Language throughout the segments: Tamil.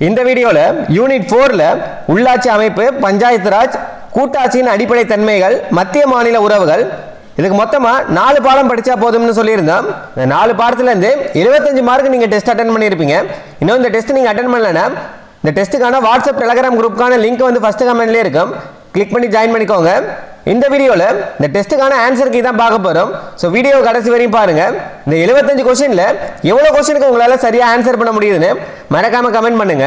இந்த வீடியோல யூனிட் 4ல உள்ளாட்சி அமைப்பு, பஞ்சாயத்து ராஜ், கூட்டாட்சியின் அடிப்படை தன்மைகள், மத்திய மாநில உறவுகள், இதுக்கு மொத்தமா 4 பாடம் படிச்சா போதும்னு சொல்லியிருந்தோம். இந்த 4 பாடத்துல இருந்து 75 மார்க் நீங்க டெஸ்ட் அட்டென்ட் பண்ணியிருப்பீங்க. இன்னும் இந்த டெஸ்ட் நீங்க அட்டென்ட் பண்ணலனா இந்த டெஸ்ட்டுக்கான வாட்ஸ்அப் டெலிகிராம் குரூப்புக்கான லிங்க் வந்து ஃபர்ஸ்ட் கமெண்ட்லயே இருக்கும். கிளிக் பண்ணி ஜாயின் பண்ணிக்கோங்க. இந்த வீடியோல இந்த டெஸ்ட்டுக்கான ஆன்சர் கீ தான் பார்க்க போறோம். ஸோ வீடியோ கடைசி வரையும் பாருங்க. இந்த 75 கொஸ்டின்ல எவ்வளவு கொஸ்டினுக்கு உங்களால சரியா ஆன்சர் பண்ண முடியுதுன்னு மறக்காம கமெண்ட் பண்ணுங்க.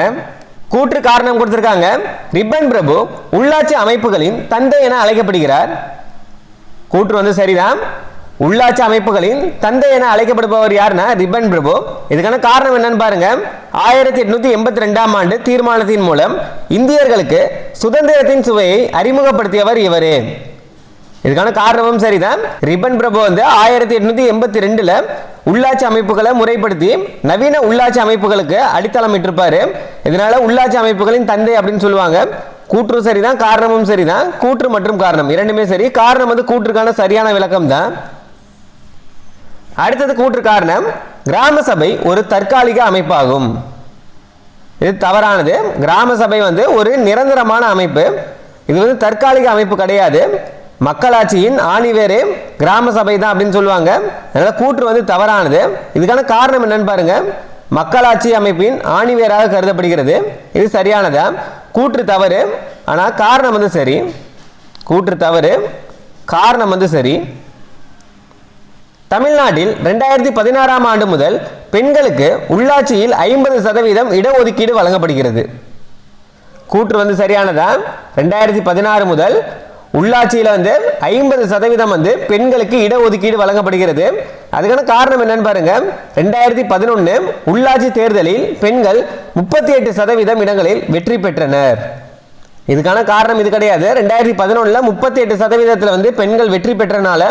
கூற்று காரணம் கொடுத்திருக்காங்க. ரிப்பன் பிரபு உள்ளாட்சி அமைப்புகளின் தந்தை என அழைக்கப்படுகிறார். கூற்று வந்து சரிதான். உள்ளாட்சி அமைப்புகளின் தந்தை என அழைக்கப்படுபவர் யாருன்னா ரிப்பன் பிரபு. இதுக்கான காரணம் என்னன்னு பாருங்க. 1882ஆம் ஆண்டு தீர்மானத்தின் மூலம் இந்தியர்களுக்கு சுதந்திரத்தின் சுவையை அறிமுகப்படுத்தியவர் இவரே. இதுக்கான காரணமும் சரிதான். ரிப்பன் பிரபு வந்து 1882ல உள்ளாட்சி அமைப்புகளை முறைப்படுத்தி நவீன உள்ளாட்சி அமைப்புகளுக்கு அடித்தளம் இட்டிருப்பாரு. இதனால உள்ளாட்சி அமைப்புகளின் தந்தை அப்படின்னு சொல்லுவாங்க. கூற்று சரிதான், காரணமும் சரிதான். கூற்று மற்றும் காரணம் இரண்டுமே சரி. காரணம் வந்து கூற்றுக்கான சரியான விளக்கம் தான். அடுத்தது கூற்று காரணம். கிராம சபை ஒரு தற்காலிக அமைப்பாகும். இது தவறானது. கிராம சபை வந்து ஒரு நிரந்தரமான அமைப்பு. இது வந்து தற்காலிக அமைப்பு கிடையாது. மக்களாட்சியின் ஆணிவேரே கிராம சபை தான் அப்படின்னு சொல்லுவாங்க. அதனால கூற்று வந்து தவறானது. இதுக்கான காரணம் என்னன்னு பாருங்க. மக்களாட்சி அமைப்பின் ஆணிவேராக கருதப்படுகிறது. இது சரியானதா? கூற்று தவறு, ஆனா காரணம் வந்து சரி. கூற்று தவறு, காரணம் வந்து சரி. தமிழ்நாட்டில் 2016ஆம் ஆண்டு முதல் பெண்களுக்கு உள்ளாட்சியில் 50% இடஒதுக்கீடு வழங்கப்படுகிறது. கூற்று வந்து சரியானதா? 2016 முதல் உள்ளாட்சியில் வந்து 50% வந்து பெண்களுக்கு இடஒதுக்கீடு வழங்கப்படுகிறது. அதுக்கான காரணம் என்னன்னு பாருங்க. 2011 உள்ளாட்சி தேர்தலில் பெண்கள் 38% இடங்களில் வெற்றி பெற்றனர். இதுக்கான காரணம் இது கிடையாது. 2011ல 38% வந்து பெண்கள் வெற்றி பெற்றனால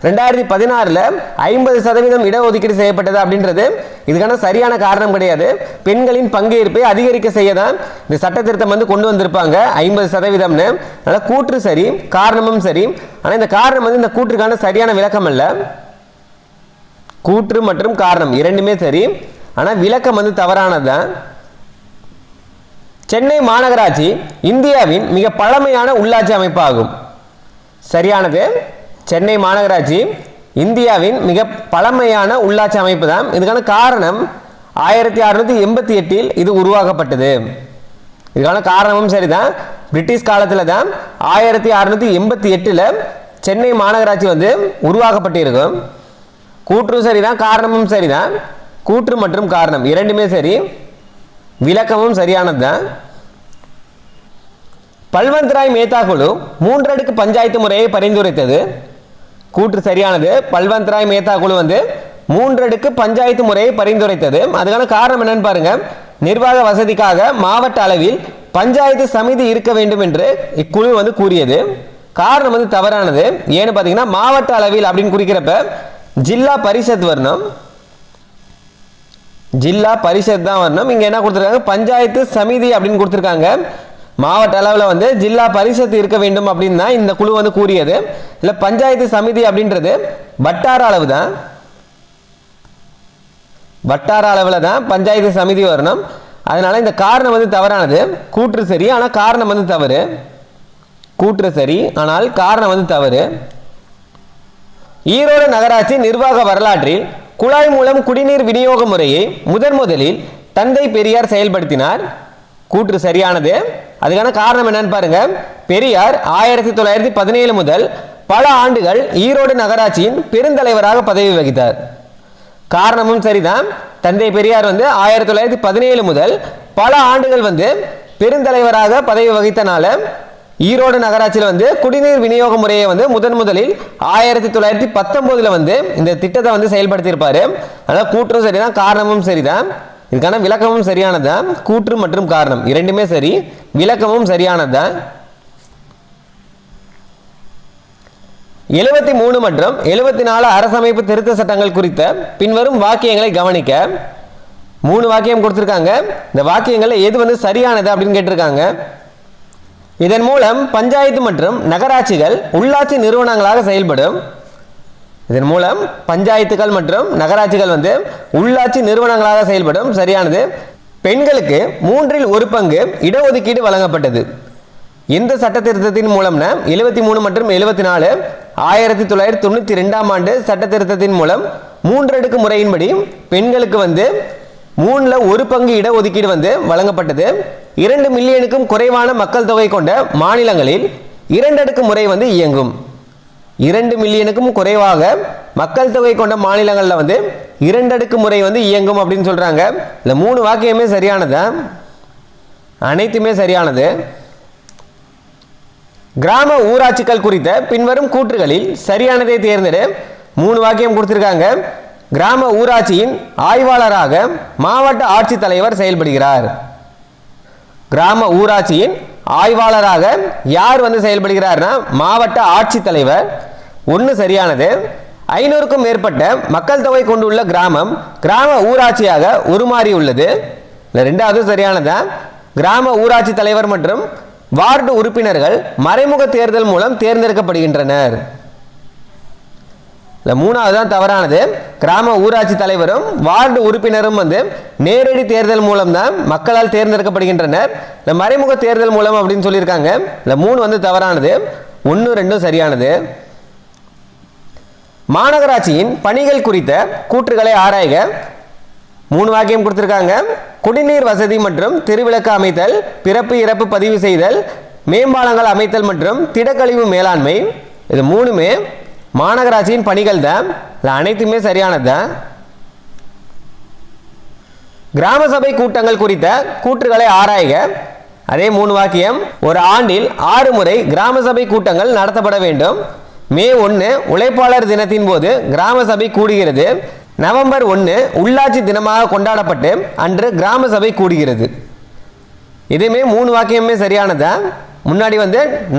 2016ல 50% இடஒதுக்கீடு செய்யப்பட்டது அப்படின்றது இதுக்கான சரியான காரணம் கிடையாது. பெண்களின் பங்கேற்பை அதிகரிக்க செய்ய தான் இந்த சட்ட திருத்தம் வந்து கொண்டு வந்திருப்பாங்க 50%. அதனால கூற்று சரி, காரணமும் சரி. ஆனா இந்த காரணம் வந்து இந்த கூற்றுக்கான சரியான விளக்கம் அல்ல. கூற்று மற்றும் காரணம் இரண்டுமே சரி, ஆனா விளக்கம் வந்து தவறானதுதான். சென்னை மாநகராட்சி இந்தியாவின் மிக பழமையான உள்ளாட்சி அமைப்பாகும். சரியானது. சென்னை மாநகராட்சி இந்தியாவின் மிக பழமையான உள்ளாட்சி அமைப்பு தான். இதுக்கான காரணம் 1688இல் இது உருவாக்கப்பட்டது. இதுக்கான காரணமும் சரிதான். பிரிட்டிஷ் காலத்தில் தான் 1688ல் சென்னை மாநகராட்சி வந்து உருவாக்கப்பட்டிருக்கும். கூற்று சரிதான், காரணமும் சரிதான். கூற்று மற்றும் காரணம் இரண்டுமே சரி, விளக்கமும் சரியானது தான். பல்வந்த் ராய் மேத்தா குழு 3 அடுக்கு பஞ்சாயத்து முறையை பரிந்துரைத்தது. கூற்று சரியானது. பல்வந்த் ராய் மேத்தா குழு வந்து 3 அடுக்கு பஞ்சாயத்து முறையை பரிந்துரைத்தது. அதுக்கான காரணம் என்னன்னு பாருங்க. நிர்வாக வசதிக்காக மாவட்ட அளவில் பஞ்சாயத்து சமிதி இருக்க வேண்டும் என்று இக்குழு வந்து கூறியது. காரணம் வந்து தவறானது. ஏன்னு பார்த்தீங்கன்னா மாவட்ட அளவில் அப்படின்னு குறிக்கிறப்ப ஜில்லா பரிஷத் வரணும். ஜில்லா பரிஷத் தான் வரணும். இங்க என்ன கொடுத்திருக்காங்க? பஞ்சாயத்து சமிதி அப்படின்னு கொடுத்திருக்காங்க. மாவட்ட அளவில் வந்து ஜில்லா பரிஷத் இருக்க வேண்டும் அப்படின்னு தான் இந்த குழு வந்து கூறியது. இல்ல பஞ்சாயத்து சமிதி அப்படின்றது வட்டார அளவு தான். வட்டார அளவில் தான் பஞ்சாயத்து சமிதி வரணும். அதனால இந்த காரணம் வந்து தவறானது. கூற்று சரி, ஆனால் காரணம் வந்து தவறு. கூற்று சரி, ஆனால் காரணம் வந்து தவறு. ஈரோடு நகராட்சி நிர்வாக வரலாற்றில் குழாய் மூலம் குடிநீர் விநியோக முறையை முதலில் தந்தை பெரியார் செயல்படுத்தினார். கூற்று சரியானது. அதுக்கான காரணம் என்னன்னு பாருங்க. பெரியார் 1917 முதல் பல ஆண்டுகள் ஈரோடு நகராட்சியின் பெருந்தலைவராக பதவி வகித்தார். காரணமும் சரிதான். தந்தை பெரியார் வந்து 1917 முதல் பல ஆண்டுகள் வந்து பெருந்தலைவராக பதவி வகித்தனால ஈரோடு நகராட்சியில் வந்து குடிநீர் விநியோக முறையை வந்து முதலில் 1919 வந்து இந்த திட்டத்தை வந்து செயல்படுத்தியிருப்பாரு. அதனால கூற்றும் சரிதான், காரணமும் சரிதான். இதுக்கான விளக்கமும் சரியானதுதான். கூற்று மற்றும் காரணம் இரண்டுமே சரி, விளக்கமும் சரியானதுதான். 73 மற்றும் 74 அரசமைப்பு திருத்த சட்டங்கள் குறித்த பின்வரும் வாக்கியங்களை கவனிக்க. 3 வாக்கியம் கொடுத்திருக்காங்க. இந்த வாக்கியங்கள்ல எது வந்து சரியானது அப்படின்னு கேட்டிருக்காங்க. இதன் மூலம் பஞ்சாயத்து மற்றும் நகராட்சிகள் உள்ளாட்சி நிறுவனங்களாக செயல்படும். இதன் மூலம் பஞ்சாயத்துகள் மற்றும் நகராட்சிகள் வந்து உள்ளாட்சி நிறுவனங்களாக செயல்படும். சரியானது. பெண்களுக்கு 1/3 இடஒதுக்கீடு வழங்கப்பட்டது. இந்த சட்ட திருத்தத்தின் மூலம்னா 73 மற்றும் 74 1992ஆம் ஆண்டு சட்ட திருத்தத்தின் மூலம் 3 அடுக்கு முறையின்படி பெண்களுக்கு 1/3 இடஒதுக்கீடு வழங்கப்பட்டது. 2 மில்லியனுக்கும் குறைவான மக்கள் தொகை கொண்ட மாநிலங்களில் 2 அடுக்கு முறை இயங்கும். 2 மில்லியனுக்கும் குறைவாக மக்கள் தொகை கொண்ட மாநிலங்களில் 2 அடுக்கு முறை இயங்கும் அப்படின்னு சொல்றாங்க. இந்த 3 வாக்கியமே சரியானது, அனைத்துமே சரியானது. கிராம ஊராட்சிகள் குறித்த பின்வரும் கூற்றுகளில் சரியானதை தேர்ந்தெடு. 3 வாக்கியம் கொடுத்திருக்காங்க. கிராம ஊராட்சியின் ஆய்வாளராக மாவட்ட ஆட்சித்தலைவர் செயல்படுகிறார். கிராம ஊராட்சியின் ஆய்வாளராக யார் செயல்படுகிறார்னா மாவட்ட ஆட்சித்தலைவர். 1 சரியானது. 500க்கும் மேற்பட்ட மக்கள் தொகை கொண்டுள்ள கிராமம் கிராம ஊராட்சியாக உருமாறியுள்ளது. 2வது சரியானது. கிராம ஊராட்சி தலைவர் மற்றும் வார்டு உறுப்பினர்கள் மறைமுக தேர்தல் மூலம் தேர்ந்தெடுக்கப்படுகின்றனர். 3வது தான் தவறானது. கிராம ஊராட்சி தலைவரும் வார்டு உறுப்பினரும் நேரடி தேர்தல் மூலம் தான் மக்களால் தேர்ந்தெடுக்கப்படுகின்றனர். மறைமுக தேர்தல் மூலம் அப்படின்னு சொல்லியிருக்காங்க. 3 தவறானது. 1, 2 சரியானது. மாநகராட்சியின் பணிகள் குறித்த கூற்றுகளை ஆராய்க. 3 வாக்கியம் கொடுத்திருக்காங்க. குடிநீர் வசதி மற்றும் தெருவிளக்கு அமைத்தல், பிறப்பு இறப்பு பதிவு செய்தல், மேம்பாலங்கள் அமைத்தல் மற்றும் திடக்கழிவு மேலாண்மை. இது 3மே மாநகராட்சியின் பணிகள் தான். அனைத்துமே சரியானது தான். கிராம சபை கூட்டங்கள் குறித்த கூற்றுகளை ஆராய்க. அதே 3 வாக்கியம். ஒரு ஆண்டில் 6 முறை கிராம சபை கூட்டங்கள் நடத்தப்பட வேண்டும். மே 1 உழைப்பாளர் தினத்தின் போது கிராம சபை கூடுகிறது. நவம்பர் 1 உள்ளாட்சி தினமாக கொண்டாடப்பட்டு அன்று கிராம சபை கூடுகிறது. இதுமே 3 வாக்கியமே சரியானதா. முன்னாடி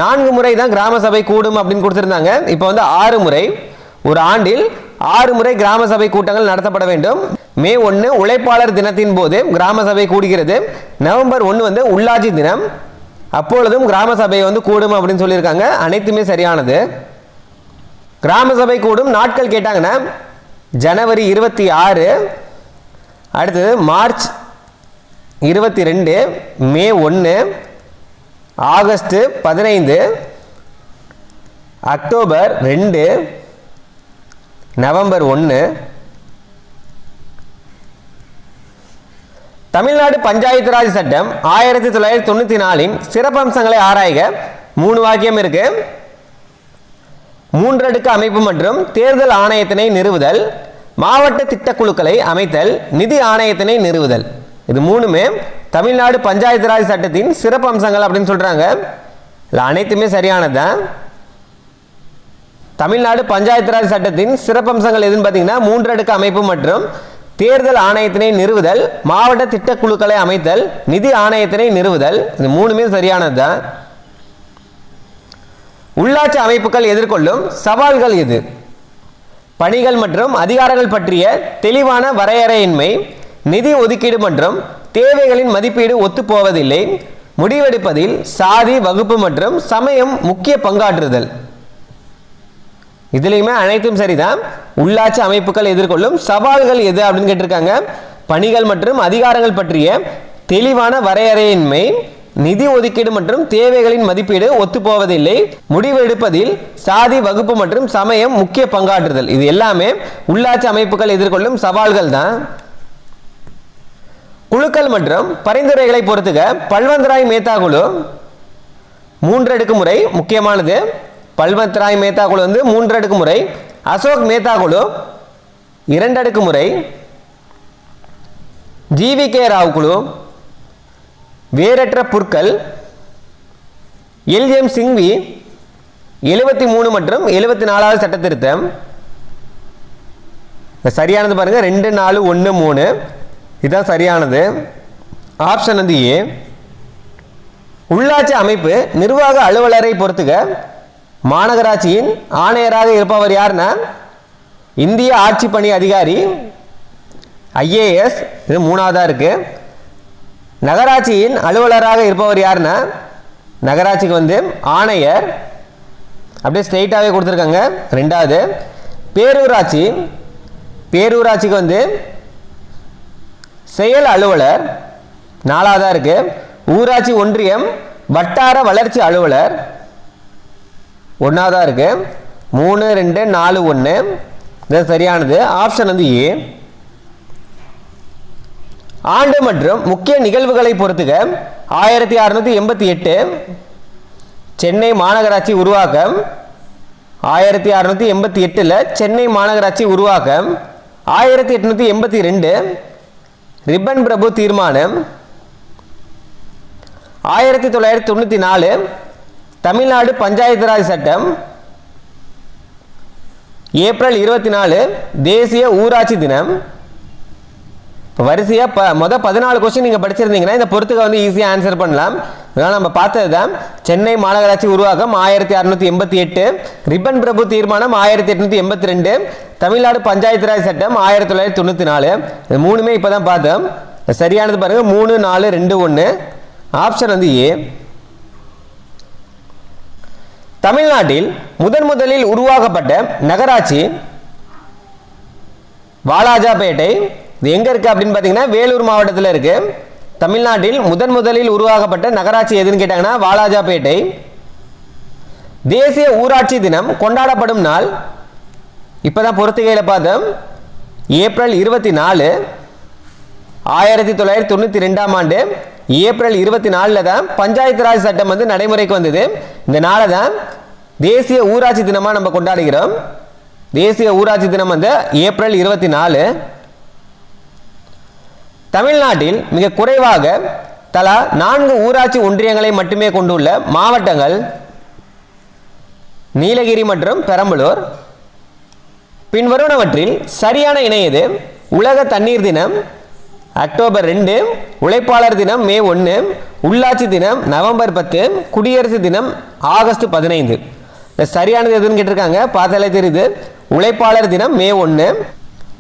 4 முறை தான் கிராம சபை கூடும் அப்படின்னு கொடுத்திருந்தாங்க. இப்போ 6 முறை. ஒரு ஆண்டில் 6 முறை கிராம சபை கூட்டங்கள் நடத்தப்பட வேண்டும். மே 1 உழைப்பாளர் தினத்தின் போது கிராம சபை கூடுகிறது. நவம்பர் 1 உள்ளாட்சி தினம், அப்பொழுதும் கிராம சபை கூடும் அப்படின்னு சொல்லியிருக்காங்க. அனைத்துமே சரியானது. கிராம சபை கூடும் நாட்கள் கேட்டாங்கன்னா ஜனவரி 26, அடுத்தது மார்ச் 22, மே 1, August 15, October 2, November 1. Tamil Nadu panchayat Raj சட்டம் 1994 சிறப்பம்சங்களை ஆராய்க. 3 வாக்கியம் இருக்கு. 3 அடுக்கு அமைப்பு மற்றும் தேர்தல் ஆணையத்தினை நிறுவுதல், மாவட்ட திட்டக்குழுக்களை அமைத்தல், நிதி ஆணையத்தினை நிறுவுதல். இது 3மே தமிழ்நாடு பஞ்சாயத்து ராஜ் சட்டத்தின் சிறப்பு அம்சங்கள் அப்படின்னு சொல்றாங்க. அனைத்துமே சரியானதுதான். தமிழ்நாடு பஞ்சாயத்து ராஜ் சட்டத்தின் சிறப்பம்சங்கள் எதுன்னு பார்த்தீங்கன்னா 3 அடுக்கு அமைப்பு மற்றும் தேர்தல் ஆணையத்தினை நிறுவுதல், மாவட்ட திட்டக்குழுக்களை அமைத்தல், நிதி ஆணையத்தினை நிறுவுதல். இது 3மே சரியானதுதான். உள்ளாட்சி அமைப்புகள் எதிர்கொள்ளும் சவால்கள் எது? பணிகள் மற்றும் அதிகாரங்கள் பற்றிய தெளிவான வரையறையின்மை, நிதி ஒதுக்கீடு மற்றும் தேவைகளின் மதிப்பீடு ஒத்துப்போவதில்லை, முடிவெடுப்பதில் சாதி, வகுப்பு மற்றும் சமயம் முக்கிய பங்காற்றுதல். இதுலையுமே அனைத்தும் சரிதான். உள்ளாட்சி அமைப்புகள் எதிர்கொள்ளும் சவால்கள் எது அப்படின்னு கேட்டிருக்காங்க. பணிகள் மற்றும் அதிகாரங்கள் பற்றிய தெளிவான வரையறையின்மை, நிதி ஒதுக்கீடு மற்றும் தேவைகளின் மதிப்பீடு ஒத்துப்போவதில்லை, முடிவு எடுப்பதில் சாதி, வகுப்பு மற்றும் சமயம் முக்கிய பங்காற்றுதல். இது எல்லாமே உள்ளாட்சி அமைப்புகள் எதிர்கொள்ளும் சவால்கள் தான். குழுக்கள் மற்றும் பரிந்துரைகளை பொறுத்துக. பல்வந்த்ராய் மேத்தா குழு 3 அடுக்கு முறை முக்கியமானது. பல்வந்த்ராய் மேத்தா குழு 3 அடுக்கு முறை. அசோக் மேத்தா குழு 2 அடுக்கு முறை. GVK ராவ் குழு வேரற்ற புற்கள். LM சிங்வி 73 மற்றும் 74வது சட்ட திருத்தம். சரியானது பாருங்க 2, 4, 1, 3. இதுதான் சரியானது. Option A. உள்ளாட்சி அமைப்பு நிர்வாக அலுவலரை பொறுத்துக. மாநகராட்சியின் ஆணையராக இருப்பவர் யாருன்னா இந்திய ஆட்சி பணி அதிகாரி, IAS. இது 3வதா இருக்கு. நகராட்சியின் அலுவலராக இருப்பவர் யாருன்னா நகராட்சிக்கு ஆணையர். அப்படியே ஸ்ட்ரெயிட்டாகவே கொடுத்துருக்காங்க. 2வது பேரூராட்சி. பேரூராட்சிக்கு செயல் அலுவலர். 4வதா இருக்கு. ஊராட்சி ஒன்றியம் வட்டார வளர்ச்சி அலுவலர் 1வதா இருக்கு. 3 2 4 1 இது சரியானது. ஆப்ஷன் வந்து ஏ. ஆண்டு மற்றும் முக்கிய நிகழ்வுகளை பொறுத்துக. 1688 சென்னை மாநகராட்சி உருவாக்கம். 1688 சென்னை மாநகராட்சி உருவாக்கம். 1882 ரிப்பன் பிரபு தீர்மானம். 1994 தமிழ்நாடு பஞ்சாயத்து ராஜ் சட்டம். ஏப்ரல் 24 தேசிய ஊராட்சி தினம். வரிசையா மொதல் 14 கொஸ்டின் நீங்க படிச்சிருந்தீங்கன்னா இந்த பொறுத்துக்க வந்து ஈஸியா ஆன்சர் பண்ணலாம். இதெல்லாம் நம்ம பார்த்ததுதான். சென்னை மாநகராட்சி உருவாக்கம் 1688, ரிப்பன் பிரபு தீர்மானம் 1882, தமிழ்நாடு பஞ்சாயத்து ராஜ் சட்டம் 1994. இது மூணுமே இப்பதான் பார்த்தோம். சரியானது பாருங்க 3 4 2 1. ஆப்ஷன் வந்து ஏ. தமிழ்நாட்டில் முதலில் உருவாக்கப்பட்ட நகராட்சி வாலாஜாபேட்டை. இது எங்க இருக்கு அப்படின்னு பாத்தீங்கன்னா வேலூர் மாவட்டத்தில் இருக்கு. தமிழ்நாட்டில் முதலில் உருவாக்கப்பட்ட நகராட்சி எதுன்னு கேட்டாங்கன்னா வாலாஜாபேட்டை. தேசிய ஊராட்சி தினம் கொண்டாடப்படும் நாள் இப்பதான் பொறுத்துகையில பார்த்தோம். ஏப்ரல் 24 1992 ஆண்டு ஏப்ரல் 24 தான் பஞ்சாயத்து ராஜ் சட்டம் வந்து நடைமுறைக்கு வந்தது. இந்த நாளை தான் தேசிய ஊராட்சி தினமா நம்ம கொண்டாடுகிறோம். தேசிய ஊராட்சி தினம் வந்து ஏப்ரல் 24. தமிழ்நாட்டில் மிக குறைவாக தலா 4 ஊராட்சி ஒன்றியங்களை மட்டுமே கொண்டுள்ள மாவட்டங்கள் நீலகிரி மற்றும் பெரம்பலூர். பின்வருவனவற்றில் சரியான இணை எது? உலக தண்ணீர் தினம் அக்டோபர் 2, உழைப்பாளர் தினம் மே 1, உள்ளாட்சி தினம் நவம்பர் 10, குடியரசு தினம் ஆகஸ்ட் 15. சரியானது எதுன்னு கேட்டிருக்காங்க. பார்த்தாலே தெரியுது. உழைப்பாளர் தினம் மே 1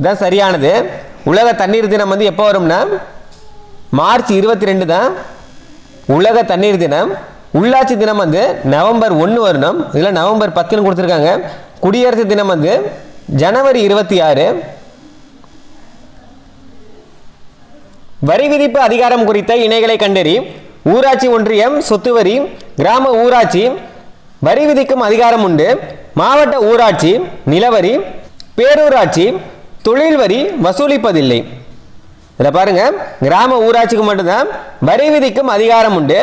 தான் சரியானது. உலக தண்ணீர் தினம் வந்து எப்போ வரும்னா மார்ச் 22 தான் உலக தண்ணீர் தினம். உள்ளாட்சி தினம் வந்து நவம்பர் 1 வரணும். இதில் நவம்பர் 10 கொடுத்துருக்காங்க. குடியரசு தினம் வந்து ஜனவரி 26. வரி விதிப்பு அதிகாரம் குறித்த இணைகளை கண்டறி. ஊராட்சி ஒன்றியம் சொத்து வரி, கிராம ஊராட்சி வரி விதிக்கும் அதிகாரம் உண்டு. மாவட்ட ஊராட்சி நிலவரி, பேரூராட்சி தொழில் வரி வசூலிப்பதில்லை. இதில் பாருங்க, கிராம ஊராட்சிக்கு மட்டும்தான் வரி விதிக்கும் அதிகாரம் உண்டு.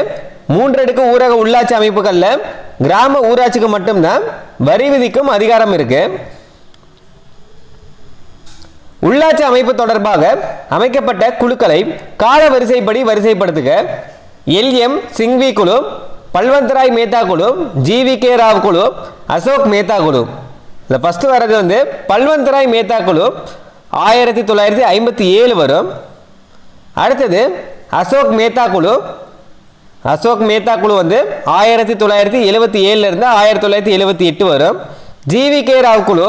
3 அடுக்கு ஊரக உள்ளாட்சி அமைப்புகளில் கிராம ஊராட்சிக்கு மட்டும்தான் வரி விதிக்கும் அதிகாரம் இருக்கு. உள்ளாட்சி அமைப்பு தொடர்பாக அமைக்கப்பட்ட குழுக்களை கால வரிசைப்படி வரிசைப்படுத்துக. எல்எம் சிங்வி குழு, பல்வந்தராய் மேத்தா குழு, ஜிவிகே ராவ் குழு, அசோக் மேத்தா குழு. இதில் ஃபர்ஸ்ட் வர்றது வந்து பல்வந்தராய் மேத்தா குழு 1957 வரும். அடுத்தது அசோக் மேத்தா குழு. அசோக் மேத்தா குழு வந்து 1977 இருந்து 1978 வரும். ஜிவிகே ராவ் குழு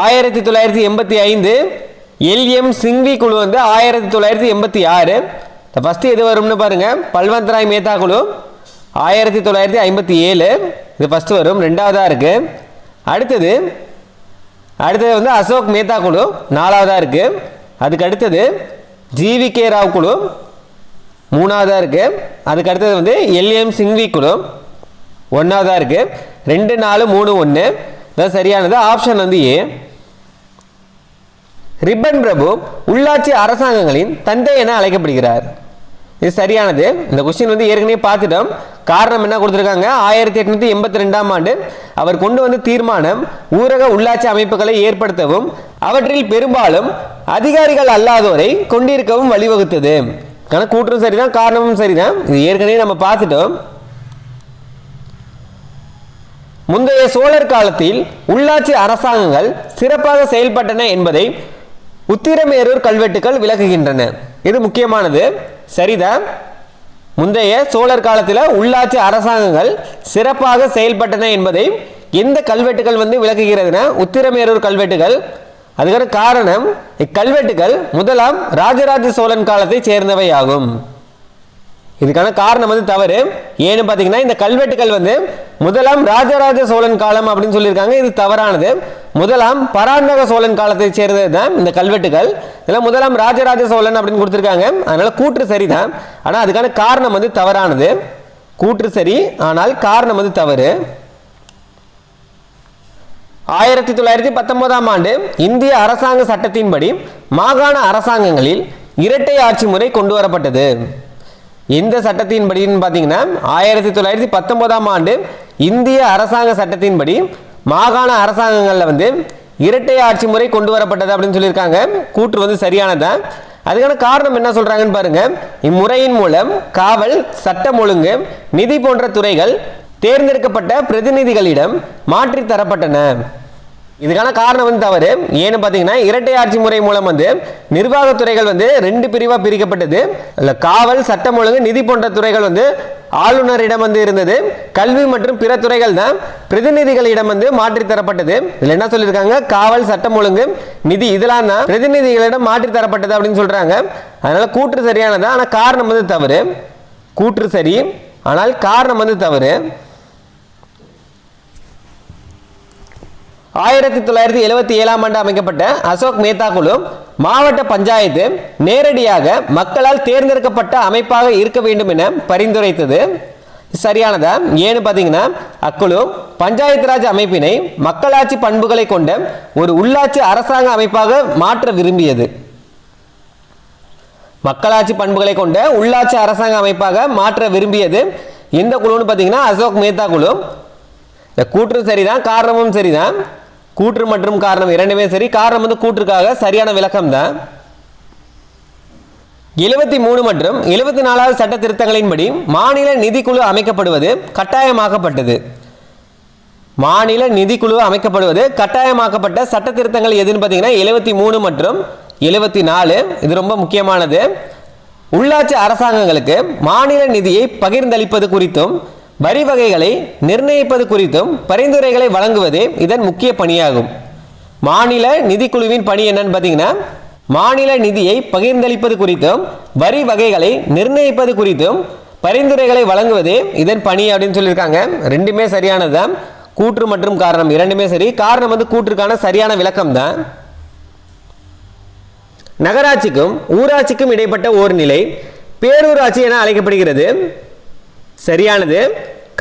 1985. எல்எம் சிங்வி குழு வந்து 1986. ஃபர்ஸ்ட் எது வரும்னு பாருங்க, பல்வந்தராய் மேத்தா குழு 1957 இது ஃபர்ஸ்ட் வரும், ரெண்டாவதா இருக்கு. அடுத்தது வந்து அசோக் மேத்தா குழு 4வதா இருக்கு. அதுக்கு அடுத்தது ஜிவிகே ராவ் குழு 3வதா இருக்கு. அதுக்கு அடுத்தது வந்து எல்எம் சிங்வி குழு 1வதா இருக்கு. 2 4 3 1 தான் சரியானது. ஆப்ஷன் வந்து ஏ. ரிப்பன் பிரபு உள்ளாட்சி அரசாங்கங்களின் தந்தை என அழைக்கப்படுகிறார். இது சரியானது. இந்த கொஸ்டின் வந்து ஏற்கனவே பார்த்துட்டோம். காரணம் என்ன கொடுத்துருக்காங்க, 1882 ஆண்டு அவர் கொண்டு வந்த தீர்மானம் ஊரக உள்ளாட்சி அமைப்புகளை ஏற்படுத்தவும் அவற்றில் பெரும்பாலும் அதிகாரிகள் அல்லாதோரை கொண்டிருக்கவும் வழிவகுத்தது. கூற்றும் சரிதான், காரணமும் சரிதான். இது ஏற்கனவே நம்ம பார்த்துட்டோம். முந்தைய சோழர் காலத்தில் உள்ளாட்சி அரசாங்கங்கள் சிறப்பாக செயல்பட்டன என்பதை உத்திரமேரூர் கல்வெட்டுகள் விளக்குகின்றன. இது முக்கியமானது, சரிதான். முந்தைய சோழர் காலத்தில் உள்ளாட்சி அரசாங்கங்கள் சிறப்பாக செயல்பட்டன என்பதை எந்த கல்வெட்டுகள் வந்து விளக்குகிறதுனா உத்திரமேரூர் கல்வெட்டுகள். அதுக்கான காரணம், இக்கல்வெட்டுகள் முதலாம் ராஜராஜ சோழன் காலத்தை சேர்ந்தவை ஆகும். இதுக்கான காரணம் வந்து தவறு. ஏன்னு பார்த்தீங்கன்னா இந்த கல்வெட்டுகள் வந்து முதலாம் ராஜராஜ சோழன் காலம் அப்படின்னு சொல்லியிருக்காங்க. இது தவறானது. முதலாம் பராந்தக சோழன் காலத்தை சேர்ந்தது தான் இந்த கல்வெட்டுகள். இதில் முதலாம் ராஜராஜ சோழன் அப்படின்னு கொடுத்துருக்காங்க. அதனால கூற்று சரிதான், ஆனால் அதுக்கான காரணம் வந்து தவறானது. கூற்று சரி, ஆனால் காரணம் வந்து தவறு. 1919ஆம் ஆண்டு இந்திய அரசாங்க சட்டத்தின்படி மாகாண அரசாங்கங்களில் இரட்டை ஆட்சி முறை கொண்டு வரப்பட்டது. இந்த சட்டத்தின்படின்னு பார்த்தீங்கன்னா 1919ஆம் ஆண்டு இந்திய அரசாங்க சட்டத்தின்படி மாகாண அரசாங்கங்களில் வந்து இரட்டை ஆட்சி முறை கொண்டு வரப்பட்டது அப்படின்னு சொல்லியிருக்காங்க. கூற்று வந்து சரியானதான். அதுக்கான காரணம் என்ன சொல்றாங்கன்னு பாருங்க. இம்முறையின் மூலம் காவல், சட்டம் ஒழுங்கு, நிதி போன்ற துறைகள் தேர்ந்தெடுக்கப்பட்ட பிரதிநிதிகளிடம் மாற்றி தரப்பட்டன. இதுக்கான காரணம் வந்து தவறு. ஏன்னு பார்த்தீங்கன்னா இரட்டை ஆட்சி முறை மூலம் வந்து நிர்வாகத்துறைகள் வந்து 2 பிரிவாக பிரிக்கப்பட்டது. இல்லை, காவல், சட்டம் ஒழுங்கு, நிதி போன்ற துறைகள் வந்து ஆளுநரிடம் வந்து இருந்தது. கல்வி மற்றும் பிற துறைகள் தான் பிரதிநிதிகளிடம் வந்து மாற்றி தரப்பட்டது. இதில் என்ன சொல்லியிருக்காங்க, காவல், சட்டம் ஒழுங்கு, நிதி இதெல்லாம் தான் பிரதிநிதிகளிடம் மாற்றி தரப்பட்டது அப்படின்னு சொல்றாங்க. அதனால கூற்று சரியானது, ஆனால் காரணம் வந்து தவறு. கூற்று சரி, ஆனால் காரணம் வந்து தவறு. 1977ஆம் ஆண்டு அமைக்கப்பட்ட அசோக் மேத்தா குழு மாவட்ட பஞ்சாயத்து நேரடியாக மக்களால் தேர்ந்தெடுக்கப்பட்ட அமைப்பாக இருக்க வேண்டும் என பரிந்துரைத்தது. சரியானதா? ஏன்னு பார்த்தீங்கன்னா அக்குழு பஞ்சாயத்து ராஜ் அமைப்பினை மக்களாட்சி பண்புகளை கொண்ட ஒரு உள்ளாட்சி அரசாங்க அமைப்பாக மாற்ற விரும்பியது. மக்களாட்சி பண்புகளை கொண்ட உள்ளாட்சி அரசாங்க அமைப்பாக மாற்ற விரும்பியது எந்த குழுன்னு பார்த்தீங்கன்னா அசோக் மேத்தா குழு. கூற்று சரிதான், காரணமும் சரிதான். கூற்று மற்றும் காரணம் இரண்டுமே சரி. காரணம் வந்து கூற்றுக்காக சரியான விளக்கம் தான். 73 மற்றும் 74வது சட்ட திருத்தங்களின்படி மாநில நிதிக்குழு அமைக்கப்படுவது கட்டாயமாக்கப்பட்டது. மாநில நிதிக்குழு அமைக்கப்படுவது கட்டாயமாக்கப்பட்ட சட்ட திருத்தங்கள் எதுன்னு பார்த்தீங்கன்னா 73 மற்றும் 74. இது ரொம்ப முக்கியமானது. உள்ளாட்சி அரசாங்கங்களுக்கு மாநில நிதியை பகிர்ந்தளிப்பது குறித்தும் வரி வகைகளை நிர்ணயிப்பது குறித்தும் பரிந்துரைகளை வழங்குவதே இதன் முக்கிய பணியாகும். மாநில நிதிக்குழுவின் பணி என்னன்னு பார்த்தீங்கன்னா மாநில நிதியை பகிர்ந்தளிப்பது குறித்தும் வரி வகைகளை நிர்ணயிப்பது குறித்தும் பரிந்துரைகளை வழங்குவதே இதன் பணி அப்படின்னு சொல்லியிருக்காங்க. ரெண்டுமே சரியானதுதான். கூற்று மற்றும் காரணம் இரண்டுமே சரி. காரணம் வந்து கூற்றுக்கான சரியான விளக்கம் தான். நகராட்சிக்கும் ஊராட்சிக்கும் இடைப்பட்ட ஓர் நிலை பேரூராட்சி என அழைக்கப்படுகிறது. சரியானது.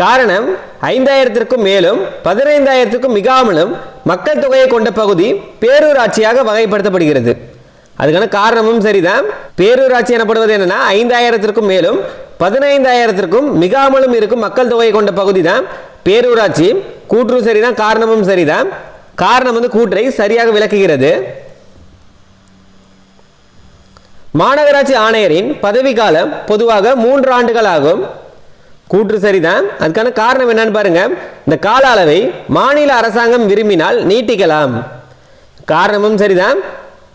காரணம் 5000க்கும் மேலும் 15000க்கும் மிகாமலும் மக்கள் தொகையை கொண்ட பகுதி பேரூராட்சியாக வகைப்படுத்தப்படுகிறது. அதுக்கான காரணமும் சரிதான். பேரூராட்சி எனப்படுவது என்னன்னா 5000க்கும் மேலும் 15000க்கும் மிகாமலும் இருக்கும் மக்கள் தொகையை கொண்ட பகுதி தான் பேரூராட்சி. கூற்று சரிதான், காரணமும் சரிதான். காரணம் வந்து கூற்றை சரியாக விளக்குகிறது. மாநகராட்சி ஆணையரின் பதவி காலம் பொதுவாக 3 ஆண்டுகள் ஆகும். கூற்று சரிதான். அதுக்கான காரணம் என்னன்னு பாருங்க. இந்த கால அளவை மாநில அரசாங்கம் விரும்பினால் நீட்டிக்கலாம். காரணமும் சரிதான்.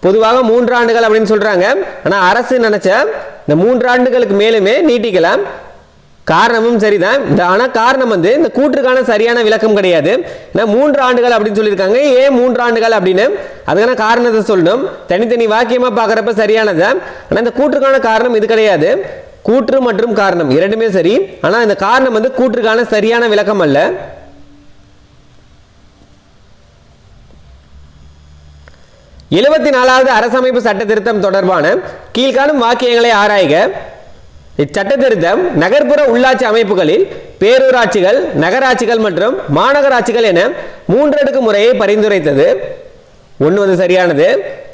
பொதுவாக 3 ஆண்டுகள் அப்படின்னு சொல்றாங்க. ஆனா அரசு நினைச்சா இந்த 3 ஆண்டுகளுக்கு மேலுமே நீட்டிக்கலாம். காரணமும் சரிதான். ஆனா காரணம் வந்து இந்த கூற்றுக்கான சரியான விளக்கம் கிடையாது. 3 ஆண்டுகள் அப்படின்னு சொல்லியிருக்காங்க. ஏன் 3 ஆண்டுகள் அப்படின்னு அதுக்கான காரணத்தை சொல்லணும். தனித்தனி வாக்கியமா பார்க்கறப்ப சரியானது. ஆனா இந்த கூற்றுக்கான காரணம் இது கிடையாது. கூற்று மற்றும் காரணம் இரண்டுமே சரி. ஆனா இந்த காரணம் வந்து கூற்றுக்கான சரியான விளக்கம் அல்ல. எழுபத்தி 74வது அரசமைப்பு சட்ட திருத்தம் தொடர்பான கீழ்காணும் வாக்கியங்களை ஆராய்க. இச்சட்ட திருத்தம் நகர்ப்புற உள்ளாட்சி அமைப்புகளில் பேரூராட்சிகள், நகராட்சிகள் மற்றும் மாநகராட்சிகள் என 3 அடுக்கு முறையை பரிந்துரைத்தது. ஒன்று சரியானது.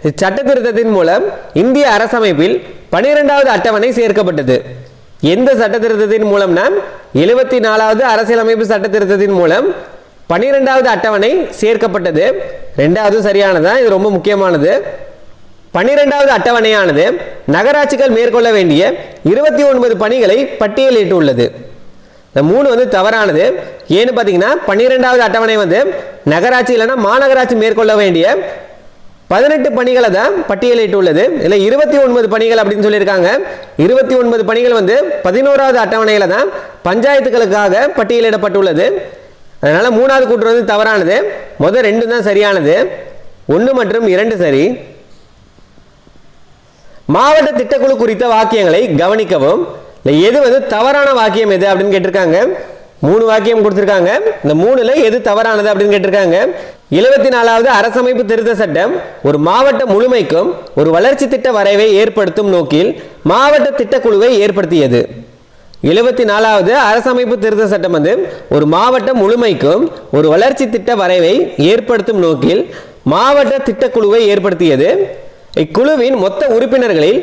இச்சட்ட திருத்தத்தின் மூலம் இந்திய அரசமைப்பில் 12வது அட்டவணை சேர்க்கப்பட்டது. எந்த சட்ட திருத்தத்தின் மூலம்னா 74வது அரசியலமைப்பு சட்ட திருத்தத்தின் மூலம் 12வது அட்டவணை சேர்க்கப்பட்டது. 2வது சரியானதா. இது ரொம்ப முக்கியமானது. 12வது அட்டவணையானது நகராட்சிகள் மேற்கொள்ள வேண்டிய 29 பணிகளை பட்டியலிட்டுள்ளது. இந்த 3 வந்து தவறானது. ஏன்னு பார்த்தீங்கன்னா 12வது அட்டவணை வந்து நகராட்சி இல்லைன்னா மாநகராட்சி மேற்கொள்ள வேண்டிய 18 பணிகளை தான் பட்டியலிட்டுள்ளது. இல்லை 29 பணிகள் அப்படின்னு சொல்லியிருக்காங்க. 29 பணிகள் வந்து 11வது அட்டவணையில தான் பஞ்சாயத்துகளுக்காக பட்டியலிடப்பட்டுள்ளது. அதனால 3வது கூற்று வந்து தவறானது. முதல் 2 தான் சரியானது. 1 மற்றும் 2 சரி. மாவட்ட திட்டக்குழு குறித்த வாக்கியங்களை கவனிக்கவும். எது வந்து தவறான வாக்கியம் எது அப்படின்னு கேட்டிருக்காங்க. 3 வாக்கியம் கொடுத்திருக்காங்க. இந்த 3ல எது தவறானது அப்படின்னு கேட்டிருக்காங்க. 74வது அரசமைப்பு திருத்த சட்டம் ஒரு மாவட்ட முழுமைக்கும் ஒரு வளர்ச்சி திட்ட வரைவை ஏற்படுத்தும் நோக்கில் மாவட்ட திட்டக்குழுவை ஏற்படுத்தியது. 74வது அரசமைப்பு திருத்த சட்டம் வந்து ஒரு மாவட்ட முழுமைக்கும் ஒரு வளர்ச்சி திட்ட வரைவை ஏற்படுத்தும் நோக்கில் மாவட்ட திட்டக்குழுவை ஏற்படுத்தியது. இக்குழுவின் மொத்த உறுப்பினர்களில்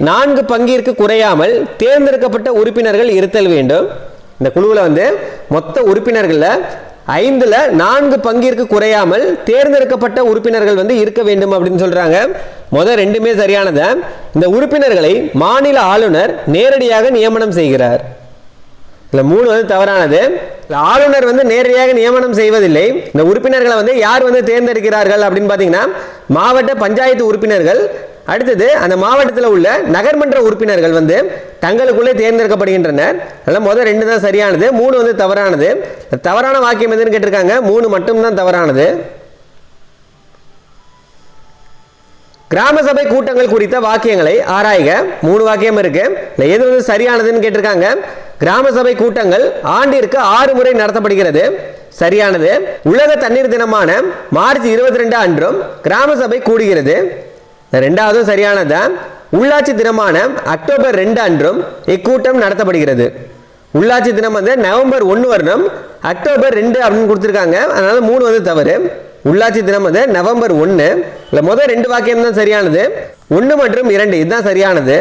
4 பங்கிற்கு குறையாமல் தேர்ந்தெடுக்கப்பட்ட உறுப்பினர்கள் இருத்தல் வேண்டும். இந்த குழுவில் வந்து மொத்த உறுப்பினர்களில் 4 பங்கிற்கு குறையாமல் தேர்ந்தெடுக்கப்பட்ட உறுப்பினர்கள் வந்து இருக்க வேண்டும் அப்படின்னு சொல்றாங்க. முதல் ரெண்டுமே சரியானது. இந்த உறுப்பினர்களை மாநில ஆளுநர் நேரடியாக நியமனம் செய்கிறார். இல்ல 3 வந்து தவறானது. ஆளுநர் வந்து நேரடியாக நியமனம் செய்வதில்லை. இந்த உறுப்பினர்களை வந்து யார் வந்து தேர்ந்தெடுக்கிறார்கள் அப்படின்னு பாத்தீங்கன்னா மாவட்ட பஞ்சாயத்து உறுப்பினர்கள், அடுத்தது அந்த மாவட்டத்தில் உள்ள நகர்மன்ற உறுப்பினர்கள் வந்து தங்களுக்குள்ளே தேர்ந்தெடுக்கப்படுகின்றனர். அதனால முதல் 2 தான் சரியானது, 3 வந்து தவறானது. தவறான வாக்கியம் எதுன்னு கேட்டிருக்காங்க, 3 மட்டும்தான் தவறானது. கிராம சபை கூட்டங்கள் குறித்த வாக்கியங்களை ஆராய்க. 3 வாக்கியம் இருக்கு. எது வந்து சரியானதுன்னு கேட்டிருக்காங்க. கிராம சபை கூட்டங்கள் ஆண்டிற்கு 6 முறை நடத்தப்படுகிறது. சரியானது. உலக தண்ணீர் தினமான மார்ச் 22 அன்றும் கிராம சபை கூடுகிறது. 2வது சரியானது. உள்ளாட்சி தினமான அக்டோபர் 2 அன்றும் இக்கூட்டம் நடத்தப்படுகிறது. உள்ளாட்சி தினம் வந்து நவம்பர் 1 வரணும், அக்டோபர் 2 அப்படின்னு கொடுத்துருக்காங்க. அதனால 3 வந்து தவறு. உள்ளாட்சி தினம் வந்து நவம்பர் 1. இல்ல முதல் 2 வாக்கியம் தான் சரியானது. 1 மற்றும் 2 இதுதான் சரியானது.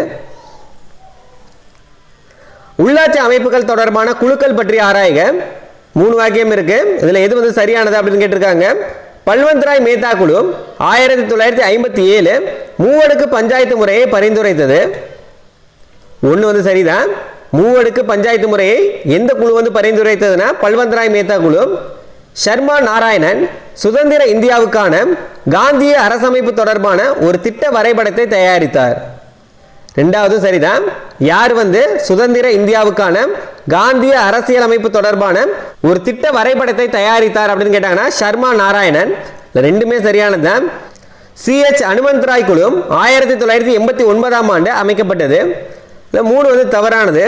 உள்ளாட்சி அமைப்புகள் தொடர்பான குழுக்கள் பற்றி ஆராய்க. 3 வாக்கியம் இருக்கு. இதுல எது வந்து சரியானது அப்படின்னு கேட்டிருக்காங்க. பல்வந்த்ராய் மேத்தா குழு 1957 மூவடுக்கு பஞ்சாயத்து முறையை பரிந்துரைத்தது. 1 வந்து சரிதான். மூவடுக்கு பஞ்சாயத்து முறையை எந்த குழு வந்து பரிந்துரைத்ததுன்னா பல்வந்த்ராய் மேத்தா குழு. சர்மா நாராயணன் சுதந்திர இந்தியாவுக்கான காந்திய அரசமைப்பு தொடர்பான ஒரு திட்ட வரைபடத்தை தயாரித்தார். 2வது சரிதான். யார் வந்து சுதந்திர இந்தியாவுக்கான காந்திய அரசியலமைப்பு தொடர்பான ஒரு திட்ட வரைபடத்தை தயாரித்தார் அப்படின்னு கேட்டாங்கன்னா சர்மா நாராயணன். 2மே சரியானது. CH அனுமந்த்ராய் குழு 1989 ஆண்டு அமைக்கப்பட்டது. 3 வந்து தவறானது.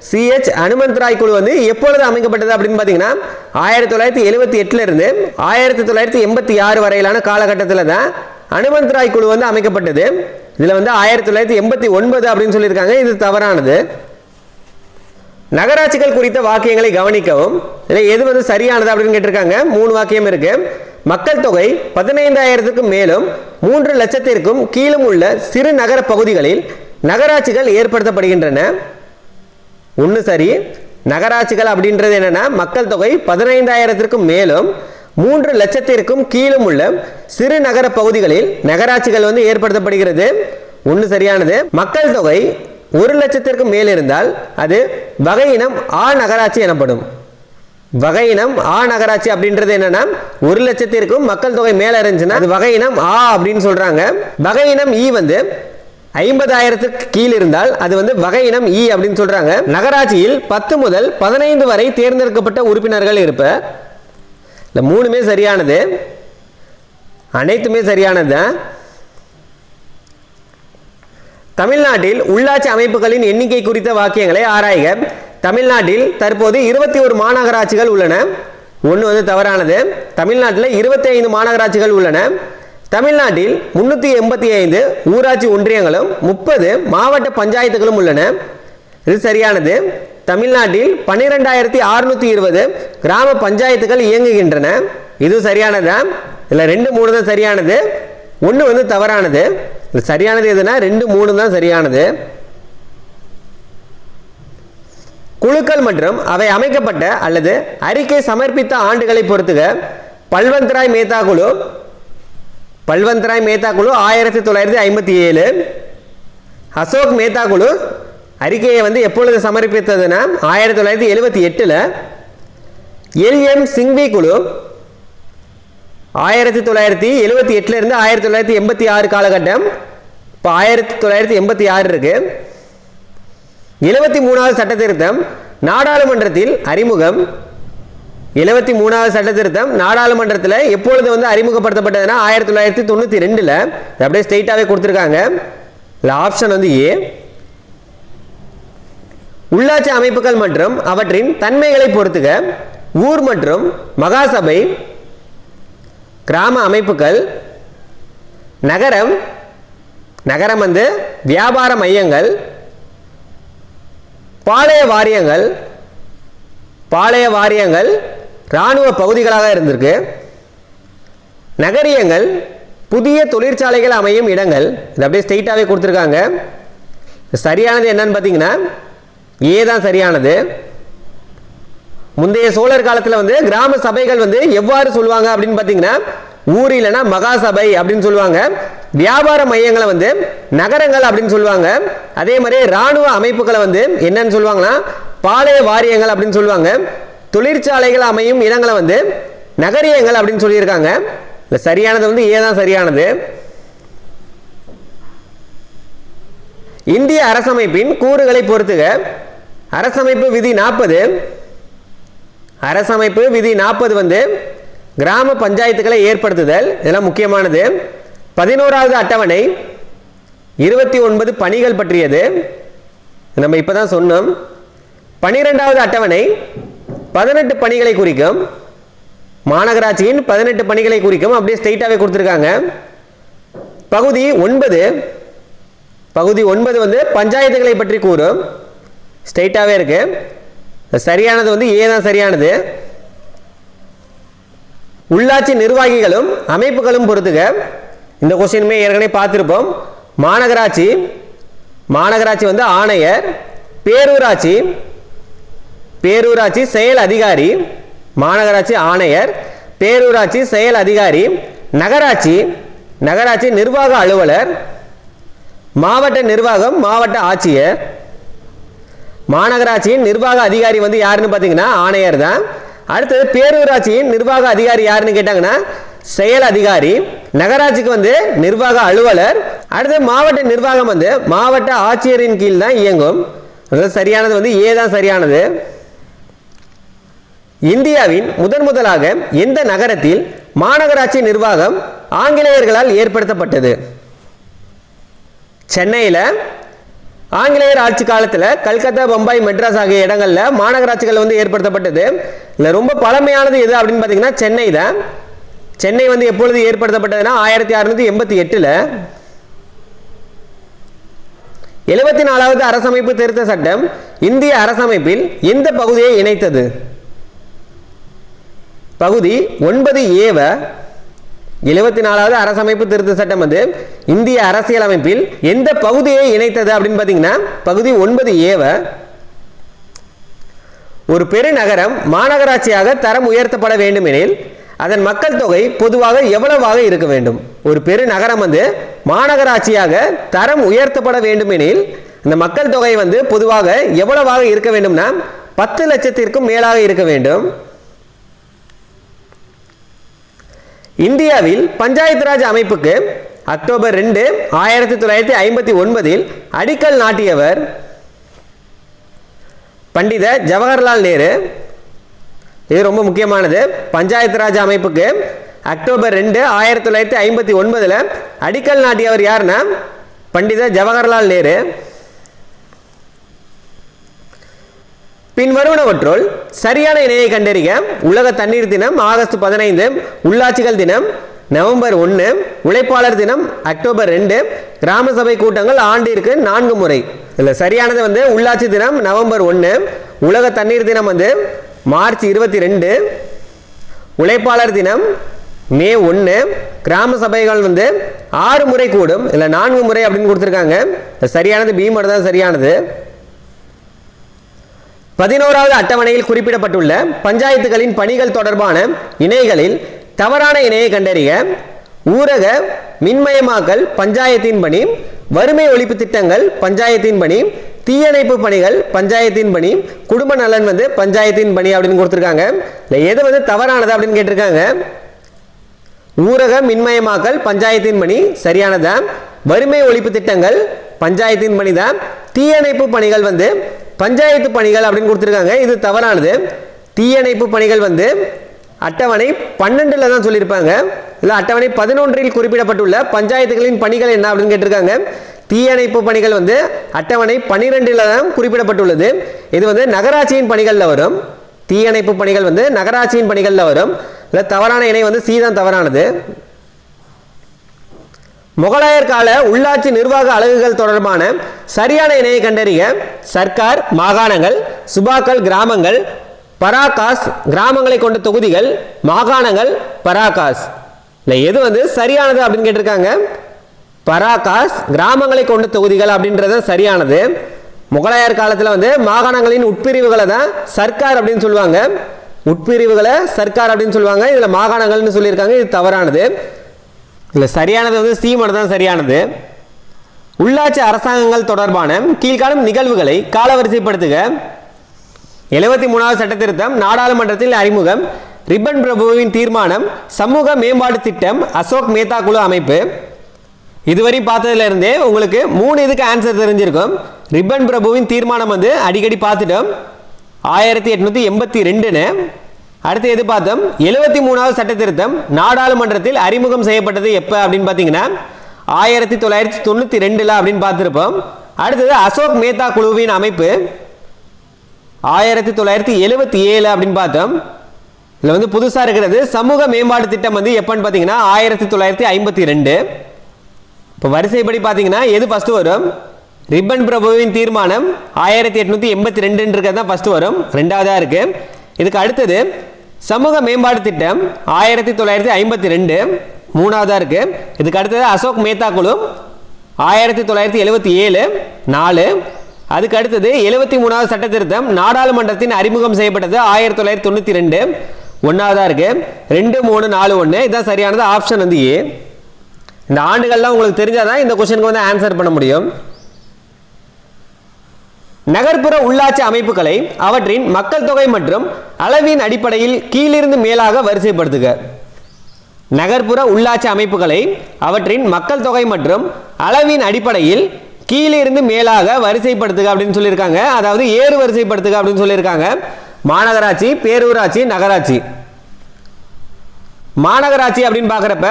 CH அனுமந்த்ராய் குழு வந்து எப்பொழுது அமைக்கப்பட்டது அப்படின்னு பார்த்தீங்கன்னா 1978 இருந்து 1986 வரையிலான காலகட்டத்தில் தான் அனுமந்த்ராய் குழு வந்து அமைக்கப்பட்டது. இதுல வந்து 1989 அப்படின்னு சொல்லியிருக்காங்க. இது தவறானது. நகராட்சிகள் குறித்த வாக்கியங்களை கவனிக்கவும். இதில் எது வந்து சரியானது அப்படின்னு கேட்டிருக்காங்க. 3 வாக்கியம் இருக்கு. மக்கள் தொகை 15,000க்கும் மேலும் 3 லட்சத்திற்கும் கீழும் உள்ள சிறு நகர பகுதிகளில் நகராட்சிகள் ஏற்படுத்தப்படுகின்றன. 1 சரி. நகராட்சிகள் அப்படின்றது என்னன்னா மக்கள் தொகை 15,000க்கும் மேலும் 3 லட்சத்திற்கும் கீழும் உள்ள சிறு நகர பகுதிகளில் நகராட்சிகள் வந்து ஏற்படுத்தப்படுகிறது. 1 சரியானது. மக்கள் தொகை 1 லட்சத்திற்கும் மேல் இருந்தால் அது வகையினம் ஆ நகராட்சி எனப்படும். வகையினம் ஆ நகராட்சி அப்படின்றது என்னன்னா 1 லட்சத்திற்கும் மக்கள் தொகை மேல இருந்துச்சுன்னா அது வகையினம் ஆ அப்படின்னு சொல்றாங்க. வகையினம் ஈ வந்து 50,000க்கு கீழ் இருந்தால் அது வந்து வகையினம் ஈ அப்படின்னு சொல்றாங்க. நகராட்சியில் 10 முதல் 15 வரை தேர்ந்தெடுக்கப்பட்ட உறுப்பினர்கள் இருப்பர். 3மே சரியானது. அனைத்துமே சரியானது. தமிழ்நாட்டில் உள்ளாட்சி அமைப்புகளின் எண்ணிக்கை குறித்த வாக்கியங்களை ஆராய்க. தமிழ்நாட்டில் தற்போது 21 மாநகராட்சிகள் உள்ளன. 1 வந்து தவறானது. தமிழ்நாட்டில் 25 மாநகராட்சிகள் உள்ளன. தமிழ்நாட்டில் 385 ஊராட்சி ஒன்றியங்களும் 30 மாவட்ட பஞ்சாயத்துகளும் உள்ளன. இது சரியானது. தமிழ்நாட்டில் 12,620 கிராம பஞ்சாயத்துகள் இயங்குகின்றன. இது சரியானதா? இல்ல 2, 3 தான் சரியானது. 1 வந்து தவறானது. சரியானது எதுனா 2, 3 தான் சரியானது. குழுக்கள் மற்றும் அவை அமைக்கப்பட்ட அல்லது அறிக்கை சமர்ப்பித்த ஆண்டுகளை பொறுத்துக. பல்வந்த்ராய் மேத்தா குழு 1957. அசோக் மேத்தா குழு அறிக்கையை வந்து எப்பொழுது சமர்ப்பித்ததுன்னா 1978. LM சிங்வி குழு 1978 இருந்து 1986 காலகட்டம். இப்போ 1986 இருக்கு. 73வது சட்ட திருத்தம் நாடாளுமன்றத்தில் அறிமுகம். 73வது சட்ட திருத்தம் நாடாளுமன்றத்தில் எப்பொழுது வந்து அறிமுகப்படுத்தப்பட்டதுன்னா 1992. அப்படியே ஸ்ட்ரெயிட்டாவே கொடுத்துருக்காங்க. ஆப்ஷன் வந்து ஏ. உள்ளாட்சி அமைப்புகள் மற்றும் அவற்றின் தன்மைகளை பொறுத்துக. ஊர் மற்றும் மகாசபை கிராம அமைப்புகள், நகரம், நகரம் வந்து வியாபார மையங்கள், பாளைய வாரியங்கள், பாளைய வாரியங்கள் இராணுவ பகுதிகளாக இருந்திருக்கு. நகரியங்கள் புதிய தொழிற்சாலைகள் அமையும் இடங்கள். இது அப்படியே ஸ்ட்ரெயிட்டாகவே கொடுத்துருக்காங்க. சரியானது என்னன்னு பார்த்தீங்கன்னா ஏ தான் சரியானது. முந்தைய சோழர் காலத்தில் வந்து கிராம சபைகள் வந்து எவ்வாறு சொல்லுவாங்க அப்படின்னு பார்த்தீங்கன்னா ஊர் இல்லைன்னா மகாசபை அப்படின்னு சொல்லுவாங்க. வியாபார மையங்களை வந்து நகரங்கள் அப்படின்னு சொல்லுவாங்க. அதே மாதிரி இராணுவ அமைப்புகளை வந்து என்னன்னு சொல்லுவாங்கன்னா பாளைய வாரியங்கள் அப்படின்னு சொல்லுவாங்க. தொழிற்சாலைகள் அமையும் இடங்களை வந்து நகரியங்கள் அப்படின்னு சொல்லியிருக்காங்க. சரியானது வந்து ஏ தான் சரியானது. இந்திய அரசமைப்பின் கூறுகளை பொறுத்துக. அரசமைப்பு விதி 40. அரசமைப்பு விதி 40 வந்து கிராம பஞ்சாயத்துக்களை ஏற்படுத்துதல். இதெல்லாம் முக்கியமானது. 11வது அட்டவணை 29 பணிகள் பற்றியது. நம்ம இப்பதான் சொன்னோம். 12வது அட்டவணை 18 பணிகளை குறிக்கும். மாநகராட்சியின் 18 பணிகளை குறிக்கும். அப்படியே ஸ்ட்ரெயிட்டாகவே கொடுத்துருக்காங்க. பகுதி 9, பகுதி 9 வந்து பஞ்சாயத்துகளை பற்றி கூறும். ஸ்ட்ரெயிட்டாகவே இருக்கு. சரியானது வந்து ஏ தான் சரியானது. உள்ளாட்சி நிர்வாகிகளும் அமைப்புகளும் பொறுத்துக. இந்த கொஸ்டினுமே ஏற்கனவே பார்த்துருப்போம். மாநகராட்சி, மாநகராட்சி வந்து ஆணையர். பேரூராட்சி, பேரூராட்சி செயல் அதிகாரி. மாநகராட்சி ஆணையர், பேரூராட்சி செயல் அதிகாரி. நகராட்சி, நகராட்சி நிர்வாக அலுவலர். மாவட்ட நிர்வாகம் மாவட்ட ஆட்சியர். மாநகராட்சியின் நிர்வாக அதிகாரி வந்து யாருன்னு பார்த்தீங்கன்னா ஆணையர் தான். அடுத்தது பேரூராட்சியின் நிர்வாக அதிகாரி யாருன்னு கேட்டாங்கன்னா செயல் அதிகாரி. நகராட்சிக்கு வந்து நிர்வாக அலுவலர். அடுத்து மாவட்ட நிர்வாகம் வந்து மாவட்ட ஆட்சியரின் கீழ் தான் இயங்கும். சரியானது வந்து ஏ தான் சரியானது. இந்தியாவின் முதலாக எந்த நகரத்தில் மாநகராட்சி நிர்வாகம் ஆங்கிலேயர்களால் ஏற்படுத்தப்பட்டது? சென்னையில் ஆங்கிலேயர் ஆட்சி காலத்தில் கல்கத்தா, பம்பாய், மெட்ராஸ் ஆகிய இடங்களில் மாநகராட்சிகள் வந்து ஏற்படுத்தப்பட்டது. இல்லை ரொம்ப பழமையானது எது அப்படின்னு பார்த்தீங்கன்னா சென்னை தான். சென்னை வந்து எப்பொழுது ஏற்படுத்தப்பட்டதுன்னா 1688. 74வது அரசமைப்பு திருத்த சட்டம் இந்திய அரசமைப்பில் எந்த பகுதியை இணைத்தது? பகுதி 9A. 74வது அரசமைப்பு திருத்த சட்டம் வந்து இந்திய அரசியலமைப்பில் எந்த பகுதியை இணைத்தது அப்படின்னு பார்த்தீங்கன்னா பகுதி 9A. ஒரு பெருநகரம் மாநகராட்சியாக தரம் உயர்த்தப்பட வேண்டும் எனில் அதன் மக்கள் தொகை பொதுவாக எவ்வளவாக இருக்க வேண்டும்? ஒரு பெருநகரம் வந்து மாநகராட்சியாக தரம் உயர்த்தப்பட வேண்டும் எனில் அந்த மக்கள் தொகை வந்து பொதுவாக எவ்வளவாக இருக்க வேண்டும்னா 10 லட்சத்திற்கும் மேலாக இருக்க வேண்டும். இந்தியாவில் பஞ்சாயத்து ராஜ் அமைப்புக்கு அக்டோபர் 2, 1959 அடிக்கல் நாட்டியவர் பண்டித ஜவஹர்லால் நேரு. இது ரொம்ப முக்கியமானது. பஞ்சாயத்து ராஜ் அமைப்புக்கு அக்டோபர் 2, 1959 அடிக்கல் நாட்டியவர் யாருன்னா பண்டித ஜவஹர்லால் நேரு. பின்வருவனவற்றுள் சரியான இணையை கண்டறிக. உலக தண்ணீர் தினம் ஆகஸ்ட் 15, உள்ளாட்சிகள் தினம் நவம்பர் 1, உழைப்பாளர் தினம் அக்டோபர் 2, கிராம சபை கூட்டங்கள் ஆண்டிற்கு 4 முறை. இதில் சரியானது வந்து உள்ளாட்சி தினம் நவம்பர் 1, உலக தண்ணீர் தினம் வந்து மார்ச் 22, உழைப்பாளர் தினம் மே 1, கிராம சபைகள் வந்து 6 முறை கூடும். இல்லை 4 முறை அப்படின்னு கொடுத்துருக்காங்க. சரியானது பி மட்டும் தான் சரியானது. 11வது அட்டவணையில் குறிப்பிடப்பட்டுள்ள பஞ்சாயத்துகளின் பணிகள் தொடர்பான இணைகளில் தவறான இணையை கண்டறிக. ஊரக மின்மயமாக்கல் பஞ்சாயத்தின் பணி, வறுமை ஒழிப்பு திட்டங்கள் பஞ்சாயத்தின் பணி, தீயணைப்பு பணிகள் பஞ்சாயத்தின் பணி, குடும்ப நலன் வந்து பஞ்சாயத்தின் பணி அப்படின்னு கொடுத்துருக்காங்க. இல்லை எது வந்து தவறானது அப்படின்னு கேட்டிருக்காங்க. ஊரக மின்மயமாக்கல் பஞ்சாயத்தின் பணி சரியானதான். வறுமை ஒழிப்பு திட்டங்கள் பஞ்சாயத்தின் பணி தான். தீயணைப்பு பணிகள் வந்து பஞ்சாயத்து பணிகள் அப்படின்னு கொடுத்துருக்காங்க. இது தவறானது. தீயணைப்பு பணிகள் வந்து அட்டவணை 12 தான் சொல்லியிருப்பாங்க. இல்லை அட்டவணை 11 குறிப்பிடப்பட்டுள்ள பஞ்சாயத்துகளின் பணிகள் என்ன அப்படின்னு கேட்டிருக்காங்க. தீயணைப்பு பணிகள் வந்து அட்டவணை 12 தான் குறிப்பிடப்பட்டுள்ளது. இது வந்து நகராட்சியின் பணிகளில் வரும். தீயணைப்பு பணிகள் வந்து நகராட்சியின் பணிகளில் வரும். இல்லை தவறான இணை வந்து சி தான் தவறானது. முகலாயர் கால உள்ளாட்சி நிர்வாக அலகுகள் தொடர்பான சரியான இணையை கண்டறிய சர்க்கார் மாகாணங்கள், சுபாக்கள் கிராமங்கள், பராகாஸ் கிராமங்களை கொண்ட தொகுதிகள், மாகாணங்கள், பராகாஸ் இல்லை எது வந்து சரியானது அப்படின்னு கேட்டிருக்காங்க. பராகாஸ் கிராமங்களை கொண்ட தொகுதிகள் அப்படின்றது சரியானது. முகலாயர் காலத்தில் வந்து மாகாணங்களின் உட்பிரிவுகளை தான் சர்க்கார் அப்படின்னு சொல்லுவாங்க, உட்பிரிவுகளை சர்க்கார் அப்படின்னு சொல்லுவாங்க. இதில் மாகாணங்கள்னு சொல்லியிருக்காங்க, இது தவறானது. இல்லை சரியானது வந்து சி மட்டும் தான் சரியானது. உள்ளாட்சி அரசாங்கங்கள் தொடர்பான கீழ்காணும் நிகழ்வுகளை காலவரிசைப்படுத்துக. 73வது சட்ட திருத்தம், நாடாளுமன்றத்தில் அறிமுகம், ரிப்பன் பிரபுவின் தீர்மானம், சமூக மேம்பாட்டு திட்டம், அசோக் மேத்தா குழு அமைப்பு. இதுவரை பார்த்ததுல இருந்தே உங்களுக்கு 3 இதுக்கு ஆன்சர் தெரிஞ்சிருக்கும். ரிப்பன் பிரபுவின் தீர்மானம் வந்து அடிக்கடி பார்த்துட்டோம், 1882. அடுத்து எது பார்த்தோம், 73வது சட்ட திருத்தம் நாடாளுமன்றத்தில் அறிமுகம் செய்யப்பட்டது எப்போ அப்படின்னு பார்த்தீங்கன்னா 1992 அப்படின்னு பார்த்துருப்போம். அடுத்தது அசோக் மேத்தா குழுவின் அமைப்பு 1977 அப்படின்னு பார்த்தோம். இதில் வந்து புதுசாக இருக்கிறது சமூக மேம்பாட்டு திட்டம் வந்து எப்போன்னு பார்த்தீங்கன்னா 1952. இப்போ வரிசைப்படி பார்த்தீங்கன்னா எது ஃபஸ்ட்டு வரும், ரிப்பன் பிரபுவின் தீர்மானம் 1882 தான் ஃபஸ்ட்டு வரும், ரெண்டாவதாக இருக்கு. இதுக்கு அடுத்தது சமூக மேம்பாட்டு திட்டம் 1952 மூணாவதாக இருக்கு. இதுக்கு அடுத்தது அசோக் மேத்தா குழு 1977 4. அதுக்கு அடுத்தது 73வது சட்ட திருத்தம் நாடாளுமன்றத்தின் அறிமுகம் செய்யப்பட்டது 1992 ஒன்றாவதாக இருக்கு. 2 3 4 1 இதுதான் சரியானது. ஆப்ஷன் வந்து ஏ. இந்த ஆண்டுகள்லாம் உங்களுக்கு தெரிஞ்சாதான் இந்த கொஸ்டினுக்கு வந்து ஆன்சர் பண்ண முடியும். நகர்ப்புற உள்ளாட்சி அமைப்புகளை அவற்றின் மக்கள் தொகை மற்றும் அளவின் அடிப்படையில் கீழிருந்து மேலாக வரிசைப்படுத்துக. நகர்ப்புற உள்ளாட்சி அமைப்புகளை அவற்றின் மக்கள் தொகை மற்றும் அளவின் அடிப்படையில் கீழிருந்து மேலாக வரிசைப்படுத்துக அப்படின்னு சொல்லியிருக்காங்க. அதாவது ஏறு வரிசைப்படுத்துக அப்படின்னு சொல்லியிருக்காங்க. மாநகராட்சி, பேரூராட்சி, நகராட்சி. மாநகராட்சி அப்படின்னு பார்க்குறப்ப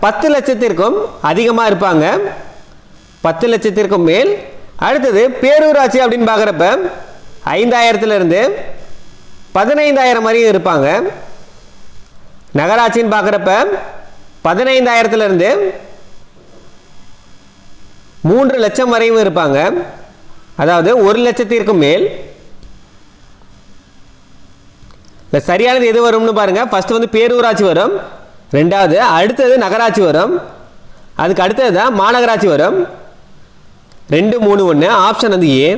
10 லட்சத்திற்கும் அதிகமாக இருப்பாங்க, 10 லட்சத்திற்கும் மேல். அடுத்தது பேரூராட்சி அப்படின்னு பார்க்குறப்ப 5000 15,000 வரையும் இருப்பாங்க. நகராட்சின்னு பார்க்குறப்ப 15,000 3 லட்சம் வரையும் இருப்பாங்க, அதாவது 1 லட்சத்திற்கும் மேல். இல்லை சரியானது எது வரும்னு பாருங்க. ஃபர்ஸ்ட் வந்து பேரூராட்சி வரும், ரெண்டாவது அடுத்தது நகராட்சி வரும், அதுக்கு அடுத்தது தான் மாநகராட்சி வரும். 2 3 1 ஆப்ஷன் வந்து ஏ.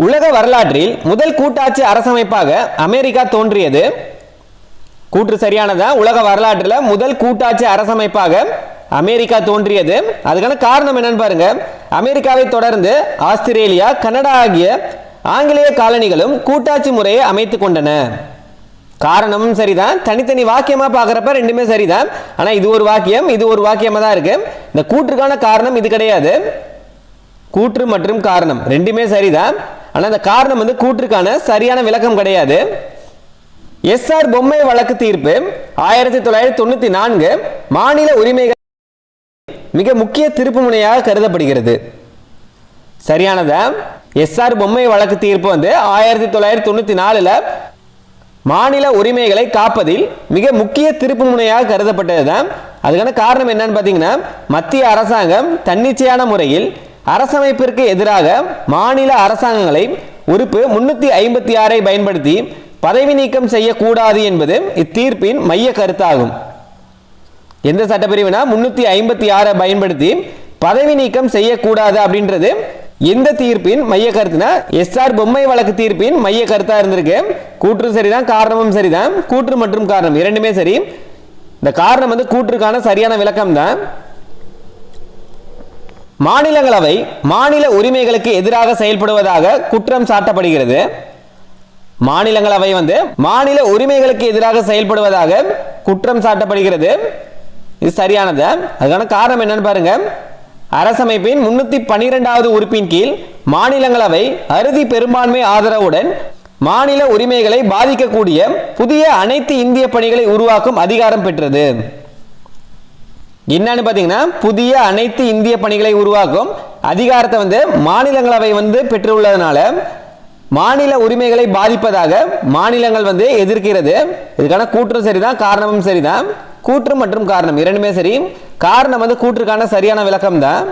உலக வரலாற்றில் முதல் கூட்டாட்சி அரசமைப்பாக அமெரிக்கா தோன்றியது. கூற்று சரியானதா? உலக வரலாற்றில் முதல் கூட்டாட்சி அரசமைப்பாக அமெரிக்கா தோன்றியது. அதுக்கான காரணம் என்னன்னு பாருங்க. அமெரிக்காவை தொடர்ந்து ஆஸ்திரேலியா, கனடா ஆகிய ஆங்கிலேய காலனிகளும் கூட்டாட்சி முறையை அமைத்துக் கொண்டன. காரணமும் சரிதான். தனித்தனி வாக்கியமா பார்க்குறப்ப ரெண்டுமே சரிதான். ஆனால் இது ஒரு வாக்கியம், இது ஒரு வாக்கியமாக தான் இருக்கு. இந்த கூற்றுக்கான காரணம் இது கிடையாது. கூற்று மற்றும் காரணம் ரெண்டுமே சரிதான். ஆனால் இந்த காரணம் வந்து கூற்றுக்கான சரியான விளக்கம் கிடையாது. எஸ்ஆர் பொம்மை வழக்கு தீர்ப்பு 1994 மாநில உரிமைகள் மிக முக்கிய திருப்பு முனையாக கருதப்படுகிறது. சரியானதா? எஸ்ஆர் பொம்மை வழக்கு தீர்ப்பு வந்து 1994 மாநில உரிமைகளை காப்பதில் மிக முக்கிய திருப்பு முனையாக கருதப்பட்டது தான். அதுக்கான காரணம் என்னன்னு பார்த்தீங்கன்னா, மத்திய அரசாங்கம் தன்னிச்சையான முறையில் அரசமைப்பிற்கு எதிராக மாநில அரசாங்கங்களை உறுப்பு 356 பயன்படுத்தி பதவி நீக்கம் செய்யக்கூடாது என்பது இத்தீர்ப்பின் மைய கருத்தாகும். எந்த சட்டப்பிரிவுனா 356 பயன்படுத்தி பதவி நீக்கம் செய்யக்கூடாது அப்படின்றது எந்த தீர்ப்பின் மைய கருத்துனா எஸ்ஆர் பொம்மை வழக்கு தீர்ப்பின் மைய கருத்தா இருந்திருக்கு. கூற்று சரிதான், காரணமும் சரிதான். கூற்று மற்றும் காரணம் இரண்டுமே சரி. இந்த காரணம் வந்து கூற்றுக்கான சரியான விளக்கம் தான். மாநிலங்களவை மாநில உரிமைகளுக்கு எதிராக செயல்படுவதாக குற்றம் சாட்டப்படுகிறது. மாநிலங்களவை வந்து மாநில உரிமைகளுக்கு எதிராக செயல்படுவதாக குற்றம் சாட்டப்படுகிறது. இது சரியானது. அதுக்கான காரணம் என்னன்னு பாருங்க. அரசமைப்பின் 312வது உறுப்பின் கீழ் மாநிலங்களவை அறுதி பெரும்பான்மை ஆதரவுடன் மாநில உரிமைகளை பாதிக்கக்கூடிய புதிய அனைத்து இந்திய பணிகளை உருவாக்கும் அதிகாரம் பெற்றது. என்னன்னு பார்த்தீங்கன்னா, புதிய அனைத்து இந்திய பணிகளை உருவாக்கும் அதிகாரத்தை வந்து மாநிலங்களவை வந்து பெற்றுள்ளதுனால மாநில உரிமைகளை பாதிப்பதாக மாநிலங்கள் வந்து எதிர்க்கிறது. இதுக்கான கூற்றும் சரிதான், காரணமும் சரிதான். கூற்று மற்றும் காரணம் இரண்டுமே சரி. காரணம் வந்து கூற்றுக்கான சரியான விளக்கம் தான்.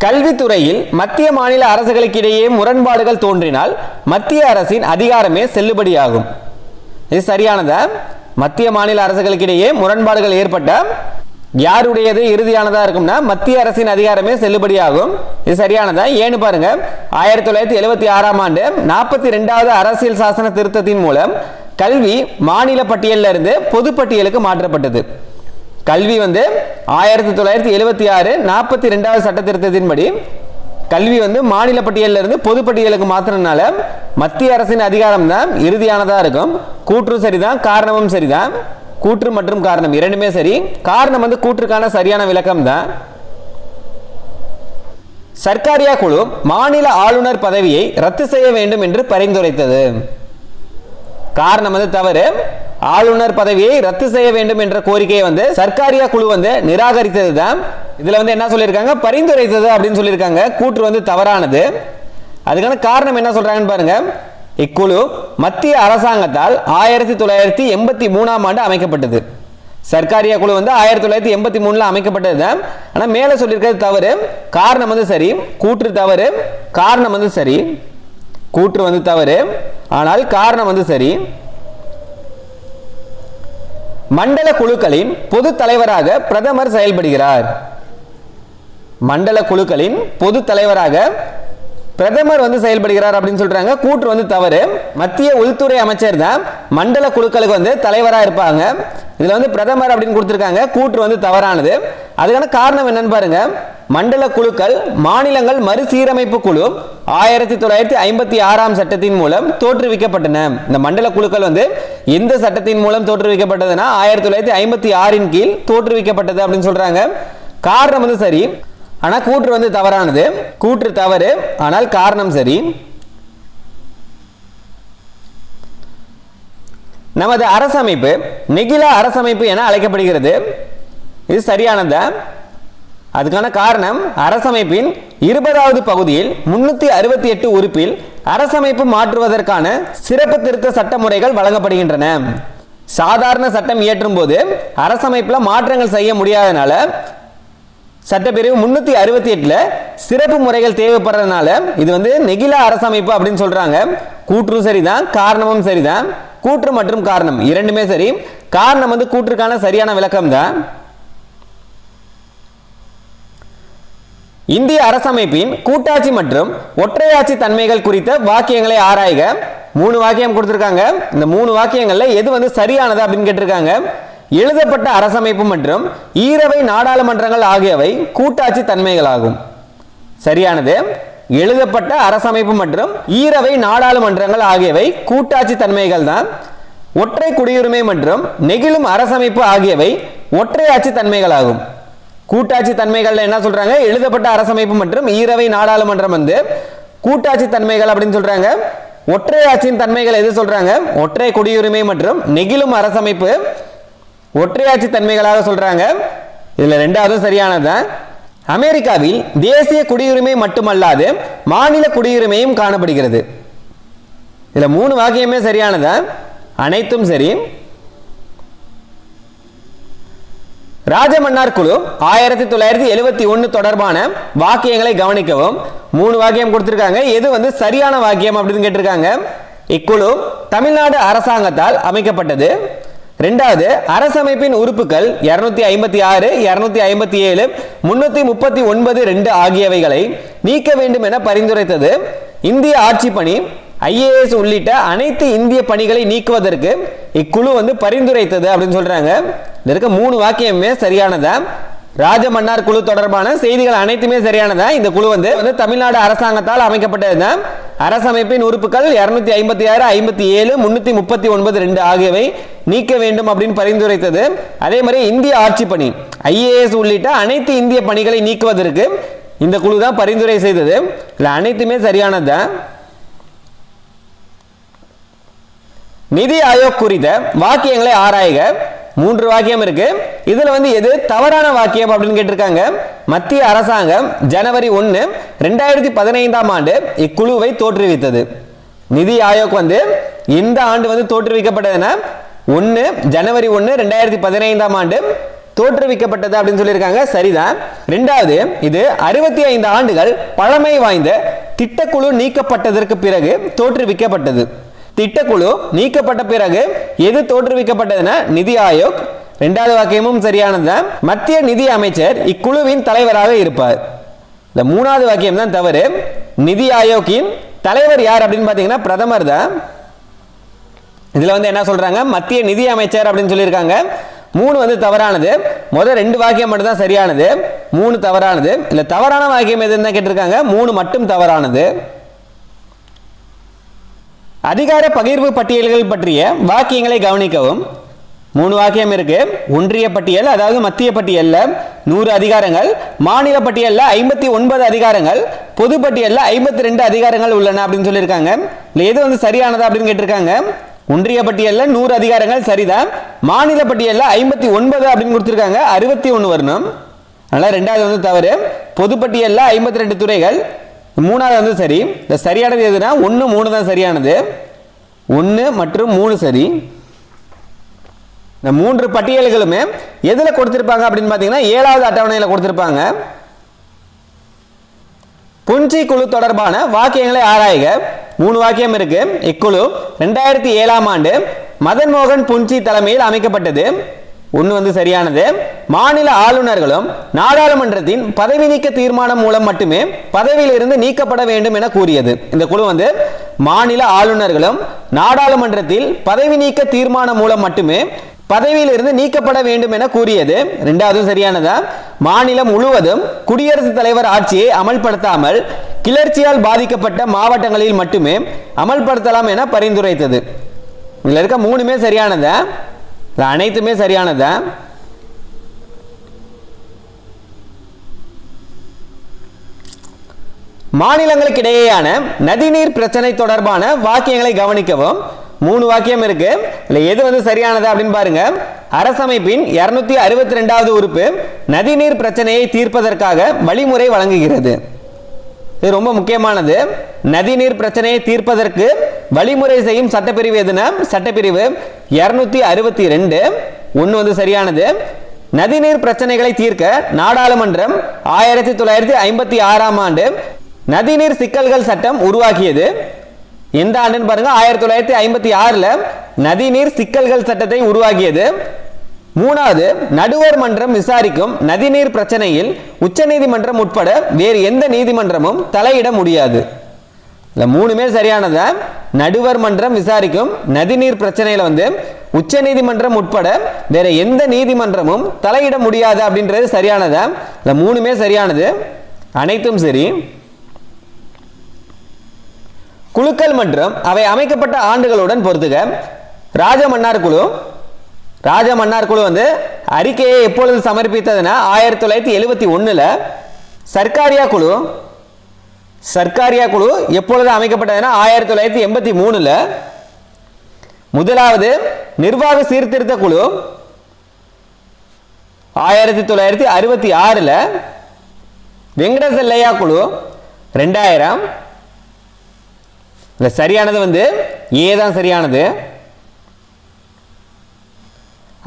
கல்வித்துறையில் மத்திய மாநில அரசுகளுக்கு இடையே முரண்பாடுகள் தோன்றினால் மத்திய அரசின் அதிகாரமே செல்லுபடியாகும். இது சரியானதா? மத்திய மாநில அரசுகளுக்கு இடையே முரண்பாடுகள் ஏற்பட்ட யாருடையது இறுதியானதா இருக்கும்னா மத்திய அரசின் அதிகாரமே செல்லுபடியாகும். இது சரியானதா? ஏன்னு பாருங்க, 1976ஆம் ஆண்டு 42வது அரசியல் சாசன திருத்தத்தின் மூலம் கல்வி மாநில பட்டியலில் இருந்து பொது பட்டியலுக்கு மாற்றப்பட்டது. கல்வி வந்து 1976 42வது சட்ட திருத்தத்தின்படி கல்வி வந்து மாநில பட்டியலில் இருந்து பொது பட்டியலுக்கு மாற்றினால மத்திய அரசின் அதிகாரம் தான் இறுதியானதா இருக்கும். கூற்று சரிதான், காரணமும் சரிதான். கூற்று மற்றும் காரணம் இரண்டுமே சரி. காரணம் வந்து கூற்றுக்கான சரியான விளக்கம் தான். சர்க்காரியா குழு மாநில ஆளுநர் பதவியை ரத்து செய்ய வேண்டும் என்று பரிந்துரைத்தது. காரணம் வந்து தவறு. ஆளுநர் பதவியை ரத்து செய்ய வேண்டும் என்ற கோரிக்கையை வந்து சர்க்காரியா குழு வந்து நிராகரித்தது தான். இதுல வந்து என்ன சொல்லியிருக்காங்க, பரிந்துரைத்தது அப்படின்னு சொல்லியிருக்காங்க. கூற்று வந்து தவறானது. அதுக்கான காரணம் என்ன சொல்றாங்கன்னு பாருங்க. இக்குழு மத்திய அரசாங்கத்தால் 1983ஆம் ஆண்டு அமைக்கப்பட்டது. சர்க்காரியா குழு வந்து 1983ல அமைக்கப்பட்டது தான். ஆனா மேல சொல்லியிருக்கிறது தவறு. காரணம் வந்து சரி, கூற்று தவறு. காரணம் வந்து சரி. கூற்று வந்து தவறு, ஆனால் காரணம் வந்து சரி. மண்டல குழுக்களின் பொது தலைவராக பிரதமர் செயல்படுகிறார். மண்டல குழுக்களின் பொது தலைவராக பிரதமர் வந்து செயல்படுகிறார் அப்படின்னு சொல்றாங்க. கூற்று வந்து தவறு. மத்திய உள்துறை அமைச்சர் தான் மண்டல குழுக்களுக்கு வந்து தலைவராக இருப்பாங்க. இதுல வந்து பிரதமர் அப்படின்னு கொடுத்திருக்காங்க. கூற்று வந்து தவறானது. அதுக்கான காரணம் என்னன்னு பாருங்க. மண்டல குழுக்கள் மாநிலங்கள் மறுசீரமைப்பு குழு 1956ஆம் சட்டத்தின் மூலம் தோற்றுவிக்கப்பட்டன. இந்த மண்டல குழுக்கள் வந்து எந்த சட்டத்தின் மூலம் தோற்றுவிக்கப்பட்டதுன்னா 1956இன் கீழ் தோற்றுவிக்கப்பட்டது அப்படின்னு சொல்றாங்க. காரணம் வந்து சரி, ஆனா கூற்று வந்து தவறானது. கூற்று தவறு, ஆனால் காரணம் சரி. நமது அரசமைப்பு நெகிழா அரசமைப்பு என அழைக்கப்படுகிறது. இது சரியானதா? அதுக்கான காரணம், அரசமைப்பின் 20வது பகுதியில் 368 உறுப்பில் அரசமைப்பு மாற்றுவதற்கான சிறப்பு திருத்த சட்ட முறைகள் வழங்கப்படுகின்றன. சாதாரண சட்டம் இயற்றும் போது அரசமைப்புல மாற்றங்கள் செய்ய முடியாதனால சட்டப்பிரிவு 368ல சிறப்பு முறைகள் தேவைப்படுறதுனால இது வந்து நெகிழா அரசமைப்பு அப்படின்னு சொல்றாங்க. கூற்றும் சரிதான், காரணமும் சரிதான். கூற்று மற்றும் காரணம் இரண்டுமே சரி. காரணம் வந்து கூற்றுக்கான சரியான விளக்கம் தான். இந்திய அரசமைப்பின் கூட்டாட்சி மற்றும் ஒற்றையாட்சி தன்மைகள் குறித்த வாக்கியங்களை ஆராய்க. 3 வாக்கியம் கொடுத்திருக்காங்க. இந்த 3 வாக்கியங்கள்ல எது வந்து சரியானது அப்படின்னு கேட்டிருக்காங்க. எழுதப்பட்ட அரசமைப்பு மற்றும் ஈரவை நாடாளுமன்றங்கள் ஆகியவை கூட்டாட்சி தன்மைகளாகும். சரியானது. எழுதப்பட்ட அரசமைப்பு மற்றும் ஈரவை நாடாளுமன்றங்கள் ஆகியவை கூட்டாட்சி தன்மைகள் தான். ஒற்றை குடியுரிமை மற்றும் நெகிழும் அரசமைப்பு ஆகியவை ஒற்றையாட்சி தன்மைகளாகும். கூட்டாட்சி தன்மைகள் என்ன சொல்றாங்க, எழுதப்பட்ட அரசமைப்பு மற்றும் ஈரவை நாடாளுமன்றம் வந்து கூட்டாட்சி தன்மைகள் அப்படின்னு சொல்றாங்க. ஒற்றையாட்சியின் தன்மைகள் எது சொல்றாங்க, ஒற்றை குடியுரிமை மற்றும் நெகிழும் அரசமைப்பு ஒற்றையாட்சி தன்மைகளாக சொல்றாங்க. இதுல ரெண்டாவது சரியானதுதான். அமெரிக்காவில் தேசிய குடியுரிமை மட்டுமல்லாது மாநில குடியுரிமையும் காணப்படுகிறது. இதுல 3 வாக்கியமே சரியானதான், அனைத்தும் சரி. ராஜமன்னார் குழு 1971 தொடர்பான வாக்கியங்களை கவனிக்கவும். 3 வாக்கியம் கொடுத்திருக்காங்க. எது வந்து சரியான வாக்கியம் அப்படின்னு கேட்டிருக்காங்க. இக்குழு தமிழ்நாடு அரசாங்கத்தால் அமைக்கப்பட்டது. இரண்டாவது, அரசமைப்பின் உறுப்புகள் 256, 257, 339(2) ஆகியவைகளை நீக்க வேண்டும் என பரிந்துரைத்தது. இந்திய ஆட்சி பணி, IAS உள்ளிட்ட அனைத்து இந்திய பணிகளை நீக்குவதற்கு இக்குழு வந்து பரிந்துரைத்தது அப்படின்னு சொல்றாங்க. இதற்கு 3 வாக்கியமே சரியானதா. ராஜமன்னார் குழு தொடர்பான செய்திகள் அனைத்துமே சரியானதா. இந்த குழு வந்து தமிழ்நாடு அரசாங்கத்தால் அமைக்கப்பட்டதுதான். அரசமைப்பின் உறுப்புகள் 256, 57, 339(2) ஆகியவை நீக்க வேண்டும் அப்படின்னு பரிந்துரைத்தது. அதே மாதிரி இந்திய ஆட்சி பணி, IAS உள்ளிட்ட அனைத்து இந்திய பணிகளை நீக்குவதற்கு இந்த குழு தான் பரிந்துரை செய்தது. இல்ல அனைத்துமே சரியானதுதான். நிதி ஆயோக் குறித்த வாக்கியங்களை ஆராய்க. 3 வாக்கியம் இருக்கு. இதுல வந்து எது தவறான வாக்கியம் அப்படின்னு கேட்டிருக்காங்க. மத்திய அரசாங்கம் ஜனவரி 1 2015ஆம் ஆண்டு இக்குழுவை தோற்றுவித்தது. நிதி ஆயோக் வந்து இந்த ஆண்டு வந்து தோற்றுவிக்கப்பட்டதுன்னா ஜனவரி 1 2015ஆம் ஆண்டு தோற்றுவிக்கப்பட்டது அப்படின்னு சொல்லியிருக்காங்க. சரிதான். ரெண்டாவது, இது 65 ஆண்டுகள் பழமை வாய்ந்த திட்டக்குழு நீக்கப்பட்டதற்கு பிறகு தோற்றுவிக்கப்பட்டது. திட்டக்குழு நீக்கப்பட்ட பிறகு எது தோற்றுவிக்கப்பட்டதுன்னா நிதி ஆயோக். இரண்டாவது வாக்கியமும் சரியானது. மத்திய நிதி அமைச்சர் இக்குழுவின் தலைவராக இருப்பார். இந்த மூணாவது வாக்கியம் தான் தவறு. நிதி ஆயோக்கின் தலைவர் யார் அப்படின்னு பாத்தீங்கன்னா பிரதமர் தான். இதுல வந்து என்ன சொல்றாங்க, மத்திய நிதி அமைச்சர் அப்படின்னு சொல்லியிருக்காங்க. 3 வந்து தவறானது. முதல் 2 வாக்கியம் மட்டும் தான் சரியானது, 3 தவறானது. இல்ல தவறான வாக்கியம் எதுன்னு கேட்டிருக்காங்க, 3 மட்டும் தவறானது. அதிகார பகிர்வு பட்டியல்கள் பற்றிய வாக்கியங்களை கவனிக்கவும். 3 வாக்கியம் இருக்கு. ஒன்றிய பட்டியல் அதாவது மத்திய பட்டியல்ல 100 அதிகாரங்கள், மாநில பட்டியல்ல 59 அதிகாரங்கள், பொது பட்டியல்ல 52 அதிகாரங்கள் உள்ளன அப்படின்னு சொல்லியிருக்காங்க. எது வந்து சரியானது அப்படின்னு கேட்டிருக்காங்க. ஒன்றிய பட்டியல்ல 100 அதிகாரங்கள் சரிதான். மாநில பட்டியல்ல 59 அப்படின்னு கொடுத்திருக்காங்க, 61 வரணும். அதனால ரெண்டாவது வந்து தவறு. பொது பட்டியல்ல 52 துறைகள், மூணாவது வந்து சரி. இந்த சரியானது எதுனா 1, 3 தான் சரியானது. 1 மற்றும் 3 சரி. இந்த 3 பட்டியல்களுமே எதுல கொடுத்திருப்பாங்க அப்படின்னு பாத்தீங்கன்னா 7வது அட்டவணையில் கொடுத்திருப்பாங்க. புன்சி குழு தொடர்பான வாக்கியங்களை ஆராய்க. 3 வாக்கியம் இருக்கு. இக்குழு 2007ஆம் ஆண்டு மதன் மோகன் புன்சி தலைமையில் அமைக்கப்பட்டது. 1 வந்து சரியானது. மாநில ஆளுநர்களும் நாடாளுமன்றத்தின் பதவி நீக்க தீர்மானம் மூலம் மட்டுமே பதவியில் இருந்து நீக்கப்பட வேண்டும் என கூறியது. இந்த குழு வந்து மாநில ஆளுநர்களும் நாடாளுமன்றத்தில் பதவி நீக்க தீர்மானம் மூலம் மட்டுமே பதவியில் இருந்து நீக்கப்பட வேண்டும் என கூறியது. இரண்டாவது சரியானதா. மாநிலம் முழுவதும் குடியரசுத் தலைவர் ஆட்சியை அமல்படுத்தாமல் கிளர்ச்சியால் பாதிக்கப்பட்ட மாவட்டங்களில் மட்டுமே அமல்படுத்தலாம் என பரிந்துரைத்தது. இதுல இருக்க 3மே சரியானதா, அனைத்துமே சரியானதா. மாநிலங்களுக்கு இடையேயான நதிநீர் பிரச்சனை தொடர்பான வாக்கியங்களை கவனிக்கவும். 3 வாக்கியம் இருக்கு. இல்ல எது வந்து சரியானது அப்படின்னு பாருங்க. அரசமைப்பின் 262வது உறுப்பு நதிநீர் பிரச்சனையை தீர்ப்பதற்காக வழிமுறை வழங்குகிறது. இது ரொம்ப முக்கியமானது. நதிநீர் பிரச்சனையை தீர்ப்பதற்கு வழிமுறை செய்யும் சட்டப்பிரிவு எதுனா சட்டப்பிரிவு 262. 1 வந்து சரியானது. நதிநீர் பிரச்சனைகளை தீர்க்க நாடாளுமன்றம் 1956ஆம் ஆண்டு நதிநீர் சிக்கல்கள் சட்டம் உருவாக்கியது. எந்த ஆண்டுன்னு பாருங்க, 1956ல நதிநீர் சிக்கல்கள் சட்டத்தை உருவாக்கியது. 3வது, நடுவர் மன்றம் விசாரிக்கும் நதிநீர் பிரச்சனையில் உச்சநீதிமன்றம் உட்பட வேறு எந்த நீதிமன்றமும் தலையிட முடியாது. 3மே சரியானதா. நடுவர் மன்றம் விசாரிக்கும் நதிநீர் பிரச்சனையில வந்து உச்சநீதிமன்றம் உட்பட வேற எந்த நீதிமன்றமும் தலையிட முடியாது அப்படின்றது சரியானதா. 3மே சரியானது, அனைத்தும் சரி. குழுக்கள் மற்றும் அவை அமைக்கப்பட்ட ஆண்டுகளுடன் பொறுத்துக. ராஜமன்னார் குழு. ராஜமன்னார் குழு வந்து அறிக்கையை எப்பொழுது சமர்ப்பித்ததுன்னா 1971ல. சர்க்காரியா குழு. சர்க்காரியா குழு எப்பொழுது அமைக்கப்பட்டதுன்னா 1983ல. முதலாவது நிர்வாக சீர்திருத்த குழு 1966ல. வெங்கடசெல்லையா குழு 2000. சரியானது வந்து ஏதான் சரியானது.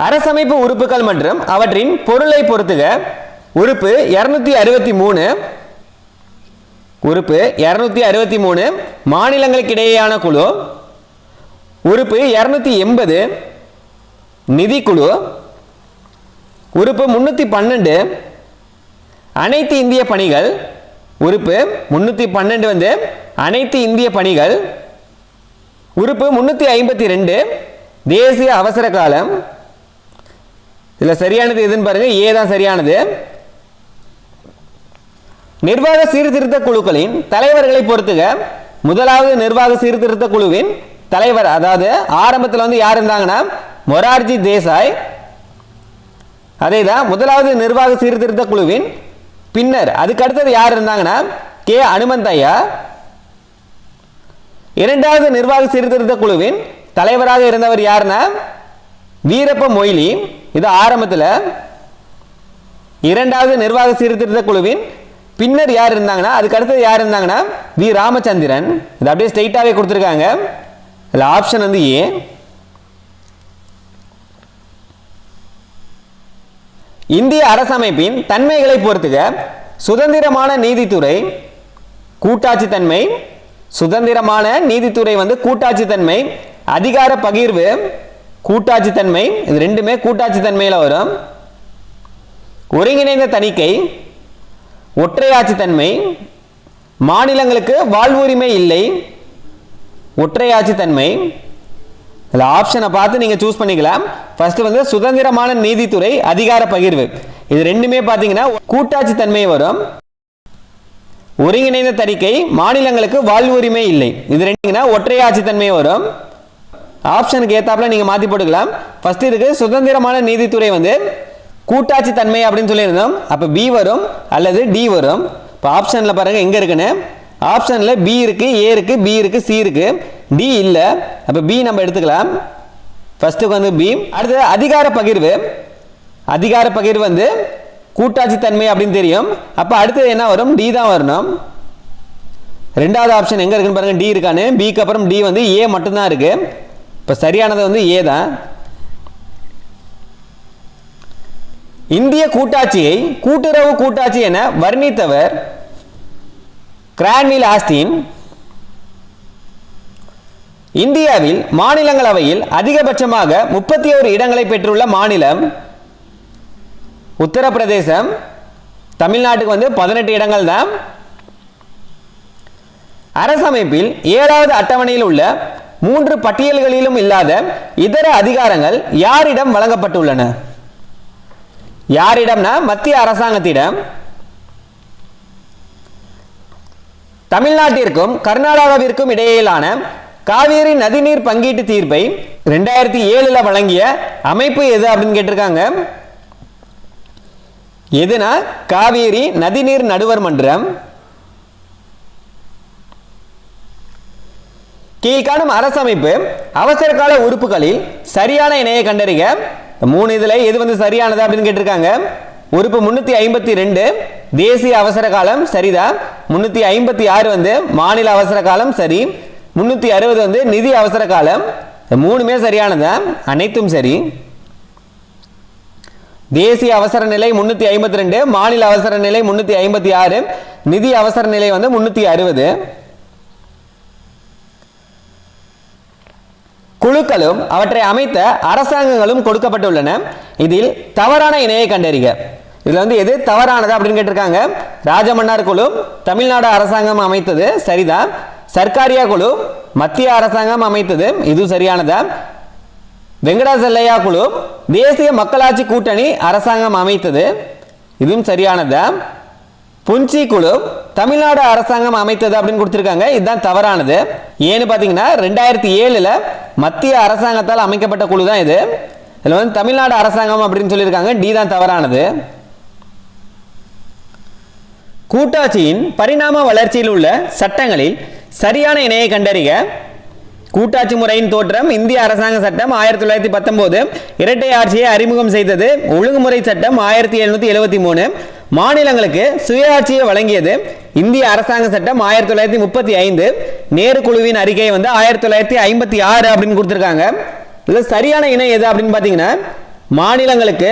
அரசமைப்பு உறுப்புகள் மற்றும் அவற்றின் பொருளை பொறுத்துக. உறுப்பு 263. உறுப்பு 263 மாநிலங்களுக்கு இடையேயான குழு. உறுப்பு 280 நிதிக்குழு. உறுப்பு 312 அனைத்து இந்திய பணிகள். உறுப்பு 312 வந்து அனைத்து இந்திய பணிகள். உறுப்பு 352 தேசிய அவசர காலம். இதுல சரியானது எதுன்னு பாருங்க, ஏதான் சரியானது. நிர்வாக சீர்திருத்த குழுக்களின் தலைவர்களை பொறுத்துக. முதலாவது நிர்வாக சீர்திருத்த குழுவின் தலைவர், அதாவது ஆரம்பத்தில் வந்து யார் இருந்தாங்கன்னா மொரார்ஜி தேசாய். அதேதான் முதலாவது நிர்வாக சீர்திருத்த குழுவின் பின்னர் அதுக்கு அடுத்தது யார் இருந்தாங்கன்னா கே அனுமந்தையா. இரண்டாவது நிர்வாக சீர்திருத்த குழுவின் தலைவராக இருந்தவர் யாருன்னா வீரப்ப மொய்லி இது ஆரம்பத்தில் இரண்டாவது நிர்வாக சீர்திருத்த குழுவின் பின்னர் யார் இருந்தாங்கன்னா அதுக்கு அடுத்தது யார் இருந்தாங்கன்னா வி ராமச்சந்திரன். இது அப்படியே ஸ்ட்ரைட்டாகவே கொடுத்துருக்காங்க. இதில் ஆப்ஷன் வந்து ஏ. இந்திய அரசமைப்பின் தன்மைகளை பொறுத்துக. சுதந்திரமான நீதித்துறை கூட்டாட்சி தன்மை, சுதந்திரமான நீதித்துறை வந்து கூட்டாட்சி தன்மை, அதிகார பகிர்வு கூட்டாட்சி தன்மை, இது ரெண்டுமே கூட்டாட்சி தன்மையில் வரும். ஒருங்கிணைந்த தணிக்கை ஒற்றையாட்சி தன்மை, மாநிலங்களுக்கு வாழ்வுரிமை இல்லை ஒற்றையாட்சி தன்மை. இதில் ஆப்ஷனை பார்த்து நீங்கள் சூஸ் பண்ணிக்கலாம். ஃபர்ஸ்ட் வந்து சுதந்திரமான நீதித்துறை அதிகார பகிர்வு, இது ரெண்டுமே பார்த்தீங்கன்னா கூட்டாட்சி தன்மை வரும். ஒருங்கிணைந்த தணிக்கை மாநிலங்களுக்கு வாழ்வுரிமை இல்லை, இது ரெண்டுங்கன்னா ஒற்றையாட்சி தன்மை வரும். ஆப்ஷனுக்கு ஏத்தாப்புல நீங்கள் மாற்றி போட்டுக்கலாம். ஃபர்ஸ்ட் இதுக்கு சுதந்திரமான நீதித்துறை வந்து கூட்டாட்சி தன்மை அப்படின்னு சொல்லியிருந்தோம். அப்போ பி வரும் அல்லது டி வரும். இப்போ ஆப்ஷனில் பாருங்கள் எங்கே இருக்குன்னு. ஆப்ஷனில் பி இருக்குது, ஏ இருக்குது, பி இருக்குது, சி இருக்குது, டி இல்லை. அப்போ பி நம்ம எடுத்துக்கலாம். ஃபர்ஸ்ட்டுக்கு வந்து பி. அடுத்தது அதிகார பகிர்வு. அதிகார பகிர்வு வந்து கூட்டாட்சி தன்மை அப்படின்னு தெரியும். அப்போ அடுத்தது என்ன வரும்? டி தான் வரணும். ரெண்டாவது ஆப்ஷன் எங்கே இருக்குன்னு பாருங்கள், டி இருக்கான்னு. பிக்கு அப்புறம் டி வந்து ஏ மட்டும்தான் இருக்குது. இப்போ சரியானது வந்து ஏ தான். இந்திய கூட்டாட்சியை கூட்டுறவு கூட்டாட்சி என வர்ணித்தவர் கிரான்வில் ஆஸ்டின். இந்தியாவில் மாநிலங்களவையில் அதிகபட்சமாக 31 இடங்களை பெற்றுள்ள மாநிலம் உத்தரப்பிரதேசம். தமிழ்நாட்டுக்கு வந்து 18 இடங்கள் தான். அரசமைப்பில் 7வது அட்டவணையில் உள்ள 3 பட்டியல்களிலும் இல்லாத இதர அதிகாரங்கள் யாரிடம் வழங்கப்பட்டுள்ளன? யாரிடம்னா மத்திய அரசாங்கத்திடம். தமிழ்நாட்டிற்கும் கர்நாடகாவிற்கும் இடையிலான காவேரி நதிநீர் பங்கீட்டு தீர்ப்பை 2007 வழங்கிய அமைப்பு எது அப்படின்னு கேட்டிருக்காங்க. எதுனா காவேரி நதிநீர் நடுவர் மன்றம். கீழ்காணும் அரசமைப்பு அவசர கால உறுப்புகளில் சரியான இணையை கண்டறிக. 3 இதுல எது வந்து சரியானது அப்படின்னு கேட்டிருக்காங்க. உறுப்பு 352 தேசிய அவசர காலம் சரிதான். 356 வந்து மாநில அவசர காலம் சரி. 360 வந்து நிதி அவசர காலம். 3மே சரியானதா, அனைத்தும் சரி. தேசிய அவசர நிலை 352, மாநில அவசர நிலை 356, நிதி அவசர நிலை வந்து 360. குழுக்களும் அவற்றை அமைத்த அரசாங்கங்களும் கொடுக்கப்பட்டுள்ளன. இதில் தவறான இணையை கண்டறிக. இதுல வந்து எது தவறானது அப்படின்னு கேட்டிருக்காங்க. ராஜமன்னார் குழு தமிழ்நாடு அரசாங்கம் அமைத்தது சரிதான். சர்க்காரியா குழு மத்திய அரசாங்கம் அமைத்தது, இது சரியானதா. வெங்கடாசல்லையா குழு தேசிய மக்களாட்சி கூட்டணி அரசாங்கம் அமைத்தது, இதுவும் சரியானதா. புஞ்சி குழு தமிழ்நாடு அரசாங்கம் அமைத்தது அப்படின்னு கொடுத்திருக்காங்க, இதுதான் தவறானது. ஏன்னு பார்த்தீங்கன்னா 2007 மத்திய அரசாங்கத்தால் அமைக்கப்பட்ட குழு தான் இது. இதில் வந்து தமிழ்நாடு அரசாங்கம் அப்படின்னு சொல்லியிருக்காங்க, டி தான் தவறானது. கூட்டாட்சியின் பரிணாம வளர்ச்சியில் உள்ள சட்டங்களில் சரியான இணையை கண்டறிக. கூட்டாட்சி முறையின் தோற்றம் இந்திய அரசாங்க சட்டம் 1919, இரட்டை ஆட்சியை அறிமுகம் செய்தது ஒழுங்குமுறை சட்டம் 1773, மாநிலங்களுக்கு சுயாட்சியை வழங்கியது இந்திய அரசாங்க சட்டம் 1935, நேரு குழுவின் அறிக்கை வந்து 1956 அப்படின்னு கொடுத்திருக்காங்க. இதுல சரியான இணை எது அப்படின்னு பாத்தீங்கன்னா மாநிலங்களுக்கு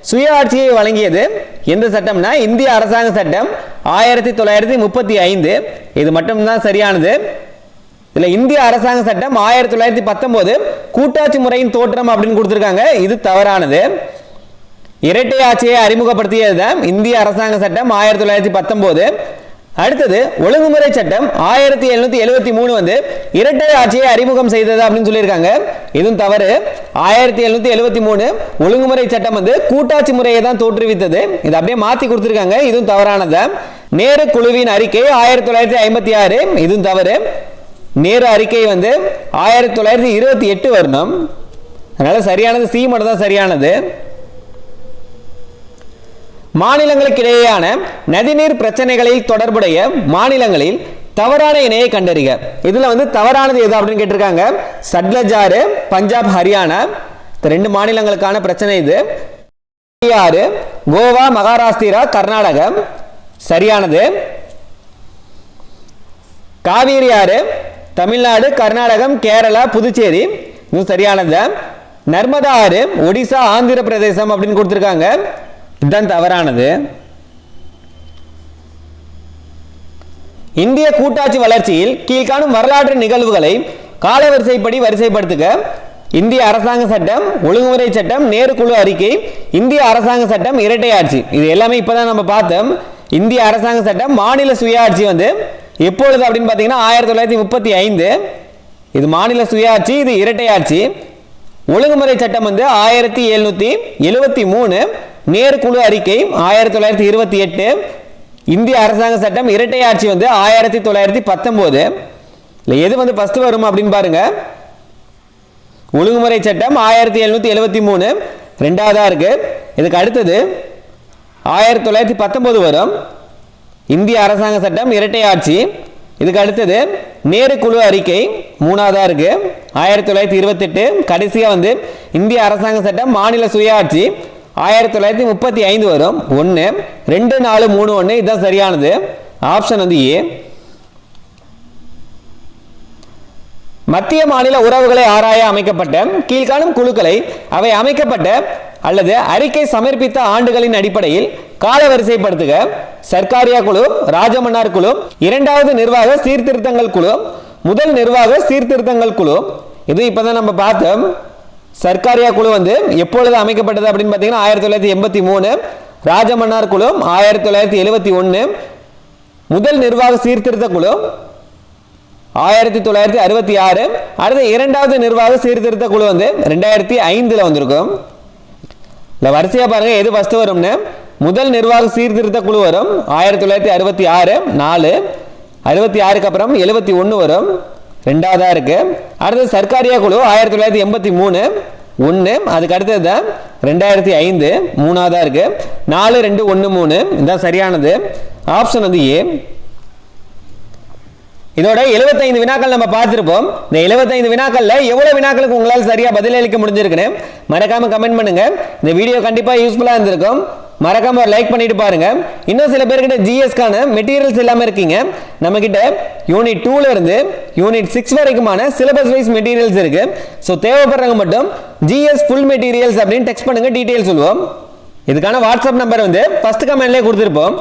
சுய ஆட்சியை வழங்கியது எந்த சட்டம்னா இந்திய அரசாங்க சட்டம் 1935, இது மட்டும்தான் சரியானது. இதுல இந்திய அரசாங்க சட்டம் 1919 கூட்டாட்சி முறையின் தோற்றம் அப்படின்னு கொடுத்திருக்காங்க, இது தவறானது. இரட்டை ஆட்சியை அறிமுகப்படுத்தியதுதான் இந்திய அரசாங்க சட்டம் 1919. அடுத்தது ஒழுங்குமுறை சட்டம் 1773 வந்து இரட்டை ஆட்சியை அறிமுகம் செய்தது அப்படின்னு சொல்லியிருக்காங்க, இதுவும் தவறு. 1773 ஒழுங்குமுறை சட்டம் வந்து கூட்டாட்சி முறையை தான் தோற்றுவித்தது, இது அப்படியே மாத்தி கொடுத்திருக்காங்க, இதுவும் தவறானது. நேரு குழுவின் அறிக்கை 1956, இதுவும் தவறு. நேரு அறிக்கை வந்து 1928 வரணும், அதனால சரியானது சி மட்டும் தான் சரியானது. மாநிலங்களுக்கு இடையேயான நதிநீர் பிரச்சனைகளில் தொடர்புடைய மாநிலங்களில் தவறான இணையை கண்டறிக. இதுல வந்து தவறானது எது அப்படின்னு கேட்டிருக்காங்க. சட்லஜ் ஆறு பஞ்சாப் ஹரியானா, ரெண்டு மாநிலங்களுக்கான பிரச்சனை இது. யாரு? கோவா, மகாராஷ்டிரா, கர்நாடகம். சரியானது. காவிரி யாரு? தமிழ்நாடு, கர்நாடகம், கேரளா, புதுச்சேரி. இது சரியானது. நர்மதா ஆறு ஒடிசா, ஆந்திர பிரதேசம் அப்படின்னு கொடுத்திருக்காங்க. இதுதான் தவறானது. இந்திய கூட்டாட்சி வளர்ச்சியில் கீழ்காணும் வரலாற்று நிகழ்வுகளை காலவரிசைப்படி வரிசைப்படுத்துக. இந்திய அரசாங்க சட்டம், ஒழுங்குமுறை சட்டம், நேரு குழு அறிக்கை, இந்திய அரசாங்க சட்டம், இரட்டை ஆட்சி. இது எல்லாமே இப்பதான் நம்ம பார்த்தோம். இந்திய அரசாங்க சட்டம், மாநில சுயாட்சி வந்து எப்பொழுது அப்படின்னு பார்த்தீங்கன்னா 1935. இது மாநில சுயாட்சி, இது இரட்டை ஆட்சி. ஒழுங்குமுறை சட்டம் வந்து 1773. நேரு குழு அறிக்கை 1928. இந்திய அரசாங்க சட்டம் இரட்டை ஆட்சி வந்து 1919. எது வந்து ஃபர்ஸ்ட் வரும் அப்படின்னு பாருங்க. ஒழுங்குமுறை சட்டம் 1773 ரெண்டாவதா இருக்கு. இதுக்கு அடுத்தது 1919 வரும். இந்திய அரசாங்க சட்டம் இரட்டை ஆட்சி. இதுக்கு அடுத்தது நேரு குழு அறிக்கை மூணாவதா இருக்கு 1928. கடைசியா வந்து இந்திய அரசாங்க சட்டம் மாநில சுயாட்சி 1935 வரும். 1 2 4 3 1 இதுதான் சரியானது. ஆப்ஷன் வந்து ஏ. மத்திய மாநில உறவுகளை ஆராய அமைக்கப்பட்ட கீழ்காணும் குழுக்களை அவை அமைக்கப்பட்ட அல்லது அறிக்கை சமர்ப்பித்த ஆண்டுகளின் அடிப்படையில் காலவரிசைப்படுத்துக. சர்க்காரியா குழு, ராஜமன்னார் குழு, இரண்டாவது நிர்வாக சீர்திருத்தங்கள் குழு, முதல் நிர்வாக சீர்திருத்தங்கள் குழு. இது இப்பதான் நம்ம பார்த்தோம். சர்க்காரியா குழு வந்து எப்பொழுது அமைக்கப்பட்டது அப்படின்னு பார்த்தீங்கன்னா 1983. ராஜமன்னார் குழு 1971. முதல் நிர்வாக சீர்திருத்த குழு 1966. அடுத்த இரண்டாவது நிர்வாக சீர்திருத்த குழு வந்து 2005 வந்திருக்கும். இல்லை வரிசையா பாருங்க எது ஃபர்ஸ்ட் வரும்னு. முதல் நிர்வாக சீர்திருத்த குழு வரும் 1966 4. 66க்கு அப்புறம் 71 வரும் ரெண்டாவதா இருக்கு. அடுத்தது சர்க்காரியா குழு 1983 1. அதுக்கு அடுத்தது தான் 2005 மூணாவதா இருக்கு. 4 2 1 3 இதுதான் சரியானது. ஆப்ஷன் வந்து ஏ. இதோட 75 வினாக்கள் நம்ம பார்த்திருப்போம். இந்த 75 வினாக்கள்ல எவ்வளவு வினாக்களுக்கு உங்களால் சரியா பதிலளிக்க முடிஞ்சிருக்குன்னு மறக்காம கமெண்ட் பண்ணுங்க. இந்த வீடியோ கண்டிப்பா யூஸ்ஃபுல்லா இருந்திருக்கும். மறக்காம ஒரு லைக் பண்ணிட்டு பாருங்க. இன்னும் சில பேர்கிட்ட ஜிஎஸ்கான மெட்டீரியல்ஸ் எல்லாமே இருக்கீங்க. நம்ம கிட்ட யூனிட் 2ல இருந்து யூனிட் 6 வரைக்குமான சிலபஸ் வைஸ் மெட்டீரியல்ஸ் இருக்கு. ஸோ தேவைப்படுறவங்க மட்டும் ஜிஎஸ் ஃபுல் மெட்டீரியல்ஸ் அப்படின்னு டெக்ஸ்ட் பண்ணுங்க, டீடைல் சொல்லுவோம். இதுக்கான வாட்ஸ்அப் நம்பர் வந்து ஃபர்ஸ்ட் கமெண்ட்லேயே கொடுத்துருப்போம்.